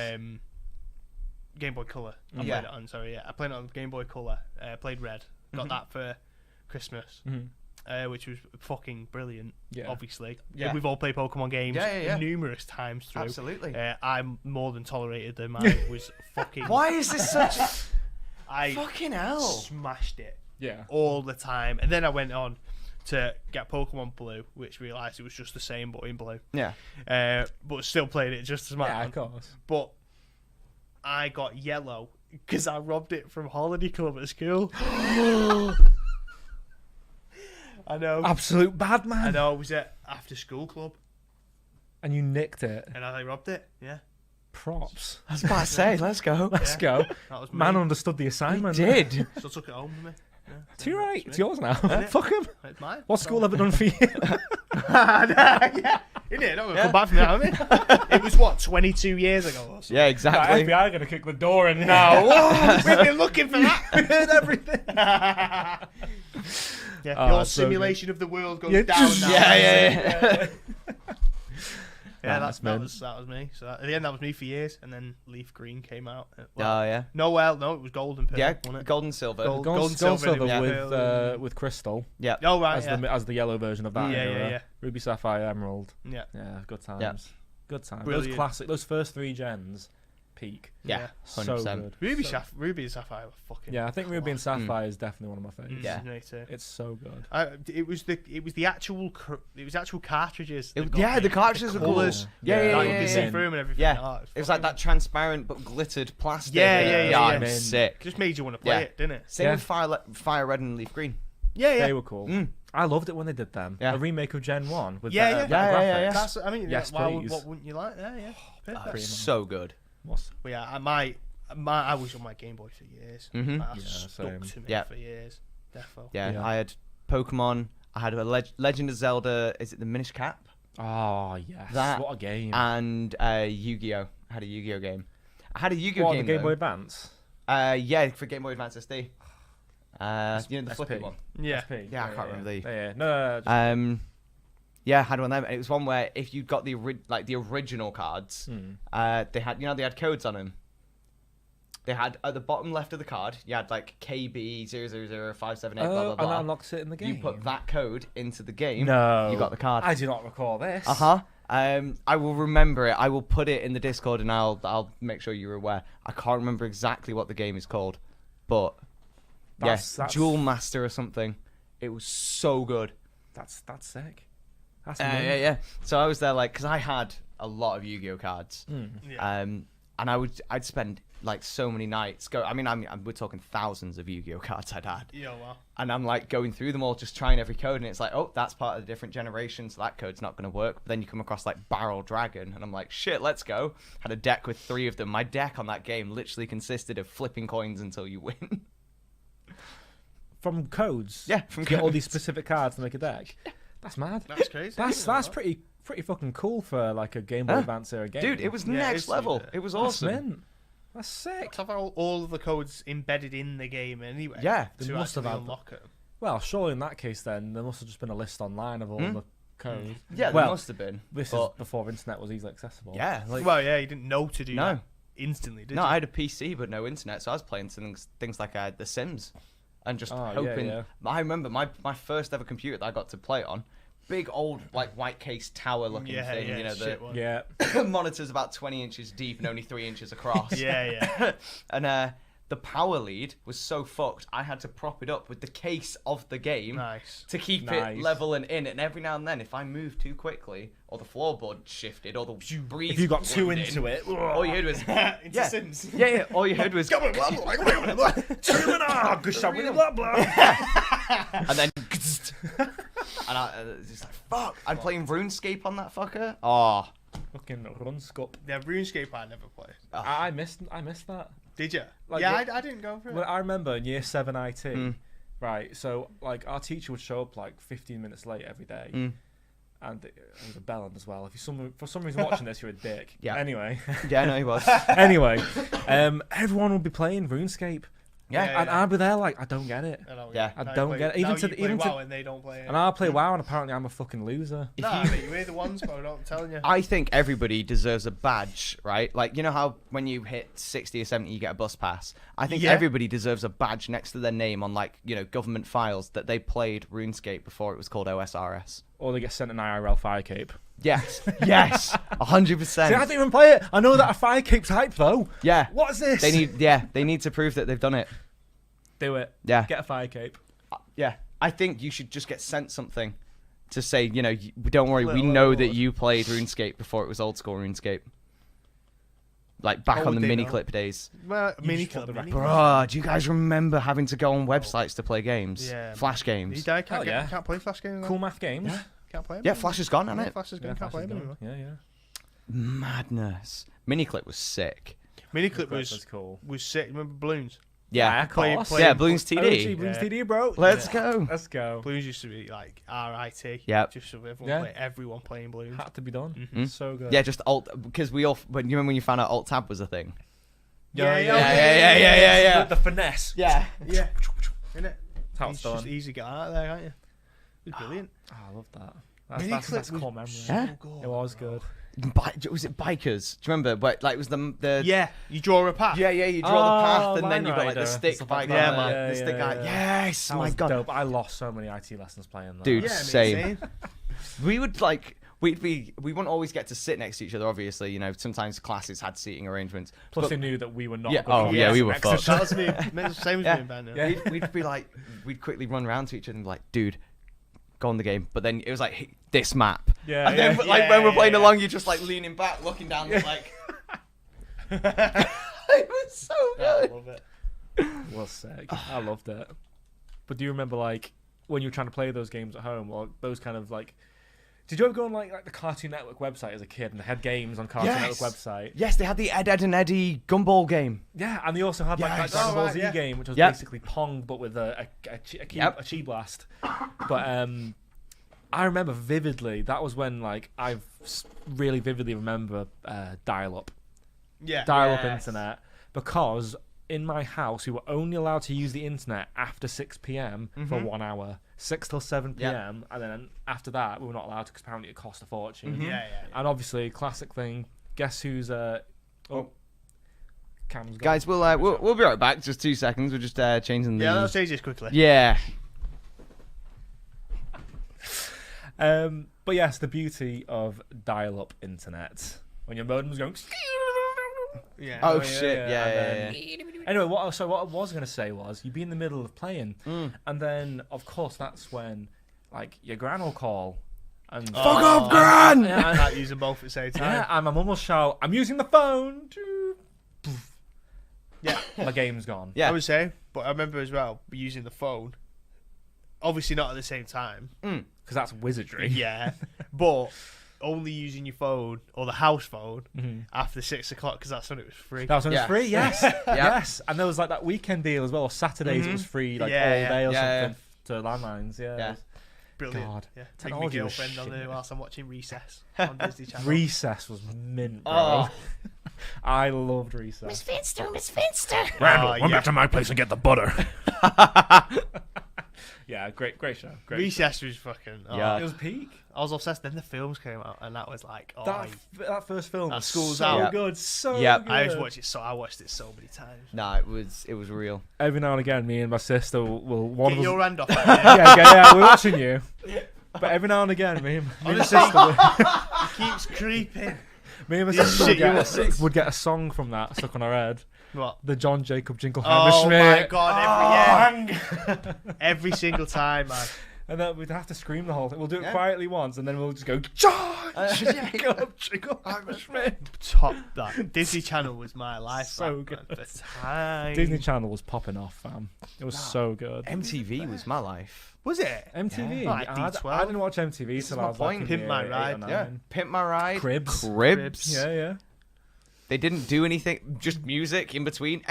Game Boy Color. I Yeah. played it on. Sorry, yeah, I played it on Game Boy Color. Played Red. Got that for Christmas, which was fucking brilliant. Yeah. Obviously, Yeah. we've all played Pokemon games Yeah. numerous times through. Absolutely. I'm more than tolerated them. I was fucking. Why is this such? I Fucking hell. smashed it Yeah. all the time. And then I went on to get Pokemon Blue, which realised it was just the same but in blue. Yeah. But still played it just as much. Yeah, of course. But I got yellow because I robbed it from Holiday Club at school. I know. Absolute bad man. I know. It was at after school club, And you nicked it. and I robbed it. Yeah, Props. I was about to say, let's go. Let's go. that was me. Man understood the assignment. Did. Still took it home with me. Yeah, It's you right. me. It's yours now. it? Fuck him. It's mine. What's school ever done for you? Yeah, it did. Not gonna come back from that, have it? It was what 22 years ago. Or something. Yeah, exactly. FBI gonna kick the door in now. We've been looking for that. We heard everything. Yeah, Oh, your it's so simulation of the world goes Yeah, down just- now. Yeah. Yeah, Nice, that man. was me. So at the end, that was me for years, and then Leaf Green came out. Oh, yeah. No, it was Gold and Purple. Yeah, wasn't it? gold and silver. Gold. Gold and silver silver, yeah. with crystal Yeah. Oh right, as the yellow version of that. Yeah, era. yeah. Ruby, Sapphire, Emerald. yeah. Yeah, good times. Yeah. Good times. Brilliant. Those classic. Those first 3 gens. Peak. Yeah. So 100%. good. Ruby and Sapphire were fucking. Yeah, I think Ruby and class. Sapphire is definitely one of my favorites. Yeah. Me too. It's so good. It was the actual cartridges. that got Yeah, me. the cartridges were cool. colours. Yeah, Yeah, yeah, Like, yeah. you could see through them and everything. Yeah. Oh, It was like that transparent but glittered plastic. Yeah, it yeah. was sick. Just made you want to play Yeah. it, didn't it? Same Yeah. with Fire Red and Leaf Green. Yeah, They were cool. Mm. I loved it when they did them. Yeah. A remake of Gen 1 with Yeah, better, yeah. better Yeah, yeah, graphics. yeah. I mean, Yes, why, please. what wouldn't you like? Yeah. Perfect. Pretty much. So good. What's- But yeah, I was on my Game Boy for years. Mhm. That Yeah, stuck same. to me Yeah. for years. Defo. Yeah, Yeah. I had Pokemon. I had a Legend of Zelda. Is it the Minish Cap? Oh, yes. That- what a game. And Yu-Gi-Oh. I had a Yu-Gi-Oh game. I had a Yu-Gi-Oh What, game. the Game though. Boy Advance? Yeah, for Game Boy Advance SD. You know the SP. flippy one. Yeah. SP. Yeah, I can't remember the- Yeah. No. Yeah, I had one of them. And it was one where if you got the original cards, Hmm. they had codes on them. They had at the bottom left of the card, you had like KB 000578 blah blah And blah. that unlocks it in the game. You put that code into the game. No. You got the card. I do not recall this. I will remember it. I will put it in the Discord and I'll make sure you're aware. I can't remember exactly what the game is called, but yes, That's- Duel Master or something. It was so good. That's sick. That's Yeah. So I was there because I had a lot of Yu-Gi-Oh cards. Yeah. And I'd spend like so many nights we're talking thousands of Yu-Gi-Oh cards I'd had. Yeah, well. And I'm like going through them all, just trying every code, and it's like, oh, that's part of the different generation, so that code's not going to work. But then you come across like Barrel Dragon, and I'm like, shit, let's go. Had a deck with 3 of them. My deck on that game literally consisted of flipping coins until you win. From codes? Yeah, from to get all codes. these specific cards to make a deck? That's mad. That's crazy. That's pretty fucking cool for like a Game Boy Huh? Advance era game. Dude, it was Yeah, next it's- level. yeah. It was That's awesome. mint. That's sick. To have all of the codes embedded in the game anyway. Yeah, they to must have actually had unlock it. Well, surely in that case then there must have just been a list online of all the codes. Yeah, there Well, must have been. This but is before internet was easily accessible. yeah, like Well, yeah, you didn't know to do No. that instantly, did no, you? I had a PC but no internet, so I was playing things like The Sims, and just Oh, yeah, hoping. yeah. I remember my first ever computer that I got to play it on, big old like white case tower looking Yeah, thing. yeah, You know, shit one. Yeah. the monitor's about 20 inches deep and only 3 inches across. Yeah. And the power lead was so fucked. I had to prop it up with the case of the game. Nice. To keep Nice. it level and in, and every now and then, if I moved too quickly, or the floorboard shifted, or the breeze, If you got too blew into in, it, all you heard was Into yeah, Sims. yeah. All you heard was, and then, and I just like fuck. I'm playing RuneScape on that fucker. Oh, fucking run scup. Yeah, RuneScape I never played. I missed that. Did you? Like, yeah, what- I didn't go for it. Well, I remember in year 7 IT, right? So like our teacher would show up like 15 minutes late every day, and there was a bell on as well. If you for some reason watching this, you're a dick. Yeah. Anyway, yeah, no, he was. anyway, everyone would be playing RuneScape, Yeah, and I'd be there like I don't get it, I know, Yeah. Now I you don't play- get it. Even now to you the- play even to- WoW and they don't play it. and I'll play WoW, and apparently I'm a fucking loser. Nah, mate, we're the ones, bro. I'm telling you. I think everybody deserves a badge, right? Like, you know how when you hit 60 or 70, you get a bus pass? I think Yeah. everybody deserves a badge next to their name on, like, you know, government files that they played RuneScape before it was called OSRS. Or they get sent an IRL fire cape. Yes, yes, 100%. See, I didn't even play it. I know that a fire cape's hype though. Yeah. What is this? They need to prove that they've done it. Do it. Yeah. Get a fire cape. Yeah. I think you should just get sent something to say, don't worry, we Little know award. that you played RuneScape before it was old school RuneScape. Like back How on the would they mini know? clip days. Well, You mini just want clip. the Mini record. clip. Bruh, do you guys remember having to go on websites to play games? Yeah. Flash You games. can't Oh, yeah. can't play Flash games. Cool math games. Yeah. Can't play them. Yeah, Flash is gone, isn't Yeah, it? Flash is Yeah, gone. Can't Flash play is them gone. anymore. Yeah. Madness. Mini clip was sick. Mini clip That's was cool. sick. Remember Balloons? Yeah. of course. play- Yeah, Balloons TD. OG Balloons Yeah. TD, bro. Let's go. Let's go. Balloons used to be like RIT. Yep. Just so everyone, Yeah. everyone playing Balloons. Had to be done. Mhm. So good. Yeah, just alt, because we all, when you remember when you found out alt tab was a thing? Yeah. The finesse. Yeah. Yeah. Innit? That's how It's it's just done. easy to get out of there, can't you? It was brilliant. Oh, I love that. Mini That's clip a was core memory. Yeah. so good, It was bro. good. Was it bikers? Do you remember? But like, it was the Yeah, you draw a path. yeah, you draw the path, Oh, and then Line you got like the Rider, stick stuff bike, like that. man, Yeah, the stick yeah, guy. yeah. Yes, That my was god, dope. I lost so many IT lessons playing that. Dude. Yeah, Same. We would like. We wouldn't always get to sit next to each other. Obviously, sometimes classes had seating arrangements. Plus, But they knew that we were not. Yeah, good oh, at yeah, we sitting were next to fucked. each That other. was me. Same as Yeah. me and Ben. Yeah. we'd be like, we'd quickly run around to each other and be like, dude, go on the game. But then it was like, hey, this map. Yeah, And then yeah. like when we're playing yeah. along, you're just like leaning back, looking down, like. It was so I good. love it. It was sick. I loved it. But do you remember like when you were trying to play those games at home, or those kind of like? Did you ever go on like the Cartoon Network website as a kid and they had games on Cartoon Yes. Network website? Yes, they had the Ed, and Eddie Gumball game. Yeah, and they also had like that Yes. Dragon Oh, Ball right, Z yeah. game, which was Yep. basically Pong but with a Yep. chi blast. But I remember vividly. That was when like really vividly remember dial-up Yeah. Yes. internet, because in my house we were only allowed to use the internet after 6 p.m. for 1 hour, 6 till 7 Yep. p.m. and then after that we were not allowed to because apparently it cost a fortune. Yeah. And obviously, classic thing. Guess who's Cam's gone. Guys, we'll be right back. Just 2 seconds. We're just changing the. Yeah, let's change this quickly. Yeah. But yes, the beauty of dial-up internet when your modem's going. Yeah. Oh, yeah, shit! yeah, Yeah. and Anyway, what I was going to say was you'd be in the middle of playing, and then of course that's when like your gran will call, and Fuck off, Gran! I can't use them both at the same yeah, time. and my mum will shout, "I'm using the phone." Yeah. My game's gone. Yeah. I would say, but I remember as well using the phone. Obviously not at the same time. Because that's wizardry. Yeah, but only using your phone or the house phone Mhm. after 6 o'clock because that's when it was free. That was when it was Yes. free, yes. Yes. And there was like that weekend deal as well. Saturdays it was free like Yeah, all yeah. day or Yeah, something to landlines. Yeah. Yeah. Brilliant. God. Yeah. Take my Technology was girlfriend on shit. there whilst I'm watching Recess on Disney Channel. Recess was mint, bro. Oh. I loved Recess. Randall, Come back to my place and get the butter. Yeah, great show. Great. Recess was fucking. Oh, Yeah. It was peak. I was obsessed. Then the films came out, and that was like, oh, That first film That was School's so Out. good, so Yep. good. I watched it so many times. Nah, it was real. Every now and again, me and my sister will one Get of us. your hand off. Yeah, we're watching you. But every now and again, me and my Honestly, sister, keeps creeping. me and my You sister shit you up. would get a song from that stuck on our head. What? The John Jacob Jingleheimer Oh my Schmidt. god! Every single time, man. And then we'd have to scream the whole thing. We'll do it Yeah. quietly once, and then we'll just go, John Jacob Jingleheimer Schmidt. Top that. Disney Channel was my life. So man, good. at the time. Disney Channel was popping off, fam. It was so good. MTV was my life. Was it? MTV. Yeah. Like I D12. didn't watch MTV is till my I was like point. in Pimp year My 8 or Ride, 9. Yeah. Pimp My Ride. Cribs. Cribs. Yeah. They didn't do anything, just music in between.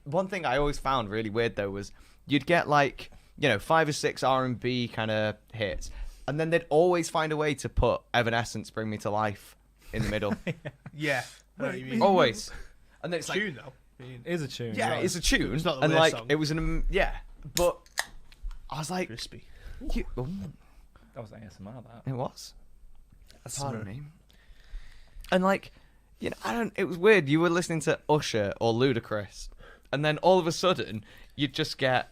One thing I always found really weird though was you'd get like 5 or 6 R&B kind of hits, and then they'd always find a way to put Evanescence, Bring Me to Life in the middle. Yeah. I know what you mean. Always. And then it's like, Tune though. I mean, It is a tune. yeah, right? it's a tune, It's not the and worst like song. it was but I was like, crispy. oh, That was ASMR, that. it was. That's Pardon me. And like, it was weird. You were listening to Usher or Ludacris, and then all of a sudden you'd just get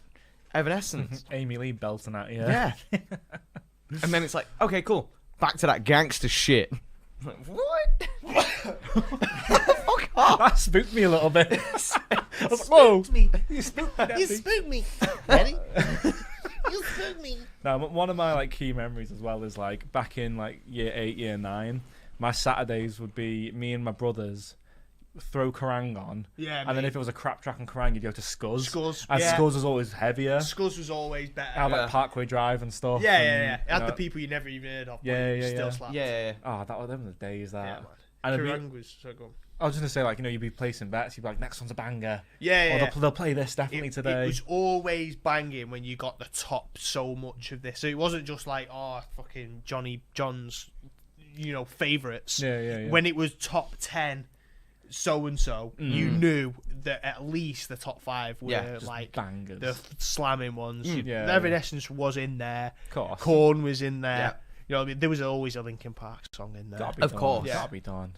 Evanescence. Amy Lee belting at you. Yeah. And then it's like, okay, cool. Back to that gangster shit. Like, what? Fuck off. That spooked me a little bit. I was like, whoa! me. You spooked me, You Daddy. spooked me. Daddy. You spooked me. Now, one of my like key memories as well is like back in like year 8, year 9, my Saturdays would be me and my brothers throw Kerrang on, Yeah, and then if it was a crap track on Kerrang, you'd go to Scuzz. Scuzz, And yeah. Scuzz was always heavier. Scuzz was always better. Had like Parkway Drive and stuff. Yeah, and, It had you the know, people you never even heard of. But Yeah, it yeah, still yeah. slapped. Yeah. Oh, that was them the days that. Yeah, man. And it'd be- Kerrang was so good. I was just gonna say, like, you know, you'd be placing bets. You'd be like, next one's a banger. Yeah, Or they'll play this definitely today. It was always banging when you got the top so much of this. So it wasn't just like, oh, fucking John's, favourites. Yeah. When it was top 10, so and so, you knew that at least the top 5 were just like bangers. the slamming ones. Yeah. Evanescence was in there. Of course. Korn was in there. Yeah. You know what I mean? There was always a Linkin Park song in there. Gotta be Of done. course. Gotta be done.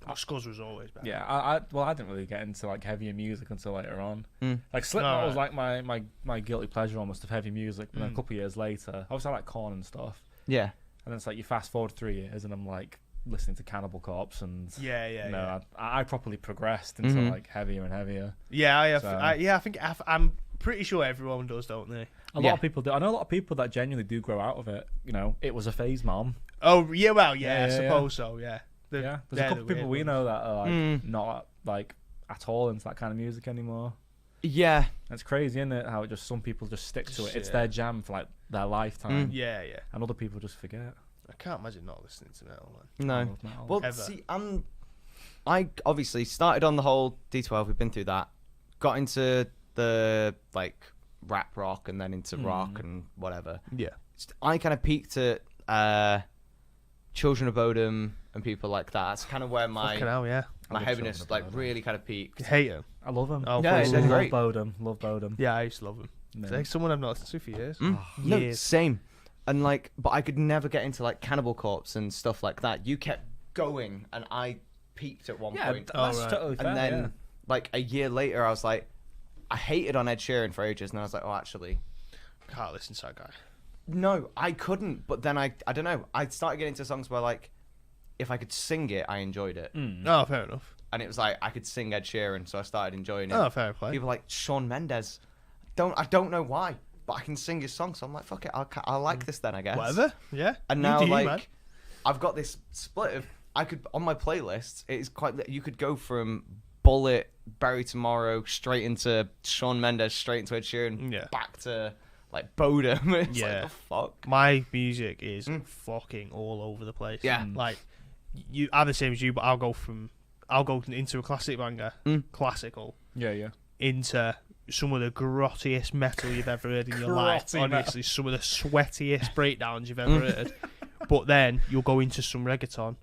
Scuzz was always better. Yeah, I didn't really get into like heavier music until later on. Like Slipknot Alright. was like my guilty pleasure almost of heavy music. But then a couple of years later, obviously I like Korn and stuff. Yeah. And then it's like you fast forward 3 years and I'm like listening to Cannibal Corpse and Yeah. I properly progressed into like heavier and heavier. Yeah, So- I think I'm pretty sure everyone does, don't they? A lot of people do. I know a lot of people that genuinely do grow out of it. You know, it was a phase, mom. Oh, yeah, well, yeah, I Yeah, suppose so, yeah. Yeah, there's a couple of people we know that are like not like at all into that kind of music anymore. Yeah. It's crazy, isn't it? How just some people just stick to it. It's Yeah. their jam for like their lifetime, Yeah. and other people just forget. I can't imagine not listening to metal, man. No. love metal. Well, Ever. see, I obviously started on the whole D12. We've been through that. Got into the like rap rock and then into rock and whatever. Yeah. I kind of peaked at Children of Bodom and people like that. That's kind of where my Fucking hell, yeah. my love heaviness Children of like Bodom. really kind of peaked. You hate him. I love them. Oh, Yeah, fuck. they're love great. Bodom. Love Bodom. Yeah, I used to love him. No. It's like someone I've not listened to for years. No, Years. same. And like, but I could never get into like Cannibal Corpse and stuff like that. You kept going, and I peaked at one Yeah, point. that's right. totally fair. And then, yeah. like a year later, I was like, I hated on Ed Sheeran for ages, and I was like, oh, actually, Can't listen to that guy. no, I couldn't. But then I don't know. I started getting into songs where like, if I could sing it, I enjoyed it, Oh, fair enough. and it was like I could sing Ed Sheeran, so I started enjoying it. Oh, fair play. People like Shawn Mendes, I don't know why, but I can sing his song, so I'm like, fuck it, I'll like this then, I guess. Whatever. Yeah. And You now do, like man. I've got this split of I could on my playlist. It is quite. You could go from Bullet, Bury Tomorrow, straight into Shawn Mendes, straight into Ed Sheeran, Yeah. back to like Bodom. It's Yeah. like the fuck. My music is fucking all over the place. Yeah. Like, I'm the same as you, but I'll go into a classic banger, classical, Yeah. into some of the grottiest metal you've ever heard in your life. Grotty metal. Honestly, some of the sweatiest breakdowns you've ever heard. But then you'll go into some reggaeton.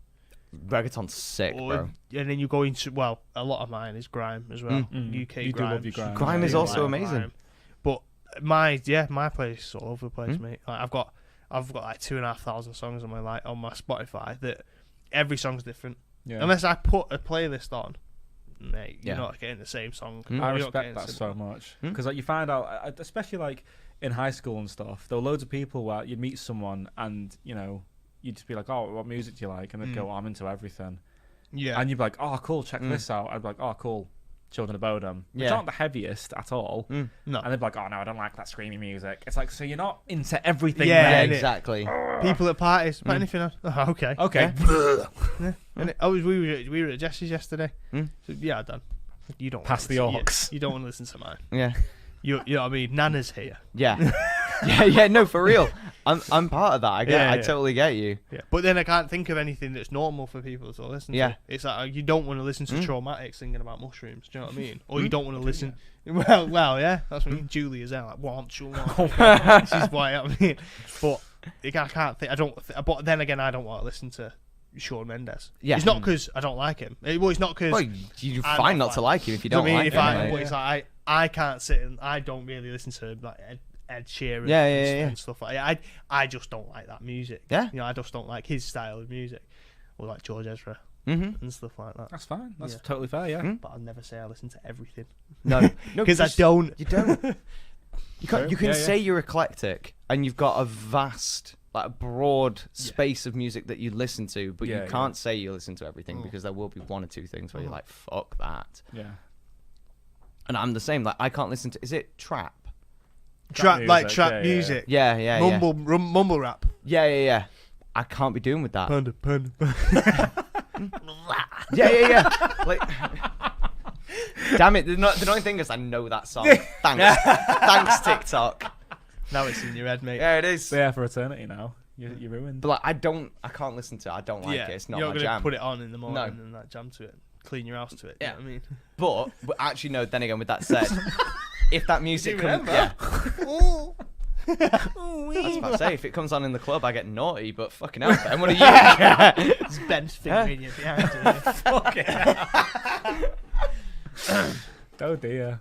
Reggaeton's sick, bro. And then you go into, well, a lot of mine is grime as well. UK You do grime. love your grime. Grime Yeah, is you also like- amazing. grime. But my playlist is all over the place, mate. Like, I've got like 2,500 songs on my Spotify that every song's different. Yeah. Unless I put a playlist on, mate, you're Yeah. not getting the same song. I You're not respect getting that similar. so much because like you find out, especially like in high school and stuff, there were loads of people where you'd meet someone and you know you'd just be like, "Oh, what music do you like?" and they'd go, oh, "I'm into everything," Yeah. and you'd be like, "Oh, cool, check this out." I'd be like, "Oh, cool, Children of Bodom," which Yeah. aren't the heaviest at all, No. and they'd be like, "Oh no, I don't like that screamy music." It's like, so you're not into everything, Yeah, Yeah, then? innit? exactly. People at parties, put anything on. Oh, okay. Okay. And we were at Jesse's yesterday. So, yeah, I done. You don't Pass the wanna aux. You don't want to listen to mine. Yeah. You know what I mean? Nana's here. Yeah. yeah. No, for real. I'm part of that. I Yeah. totally get you. Yeah. But then I can't think of anything that's normal for people to listen Yeah. to. It's like you don't want to listen to Traumatic singing about mushrooms. Do you know what I mean? Or you don't want to listen. Well, yeah. That's what I mean. Julie is there like, want you want. She's why I mean. But I can't think. But then again, I don't want to listen to Shawn Mendes. Yeah. It's not because I don't like him. Well, it's not because. Well, you're I'm fine not not to fine. like him if you Do you know don't what I mean? like him. But Like, it's like I can't sit and I don't really listen to like Ed Sheeran and stuff like that. I just don't like that music. Yeah. You know, I just don't like his style of music. Or like George Ezra and stuff like that. That's fine. That's Yeah. totally fair. Yeah. But I'll never say I listen to everything. no, Because I don't. You don't. You can Yeah, say you're eclectic and you've got a vast, like a broad space of music that you listen to, but Yeah, you can't say you listen to everything because there will be one or two things where you're like, fuck that. Yeah. And I'm the same. Like I can't listen to. Is it trap? Trap music, music. Yeah. Mumble rap. Yeah. I can't be doing with that. Panda. Yeah. Like, damn it! The annoying thing is I know that song. Thanks TikTok. Now it's in your head, mate. Yeah, it is. Yeah, for eternity now. You're ruined. But like, I can't listen to it. I don't like it. It's not you're my gonna jam. put it on in the morning No. and like jam to it, clean your house to it. Yeah. You know what I mean? But actually, no. Then again, with that said, if that music comes, remember? I was about to say, if it comes on in the club, I get naughty. But fucking hell, Ben, what are you? Yeah. It's Ben's fingering you behind you. Oh dear.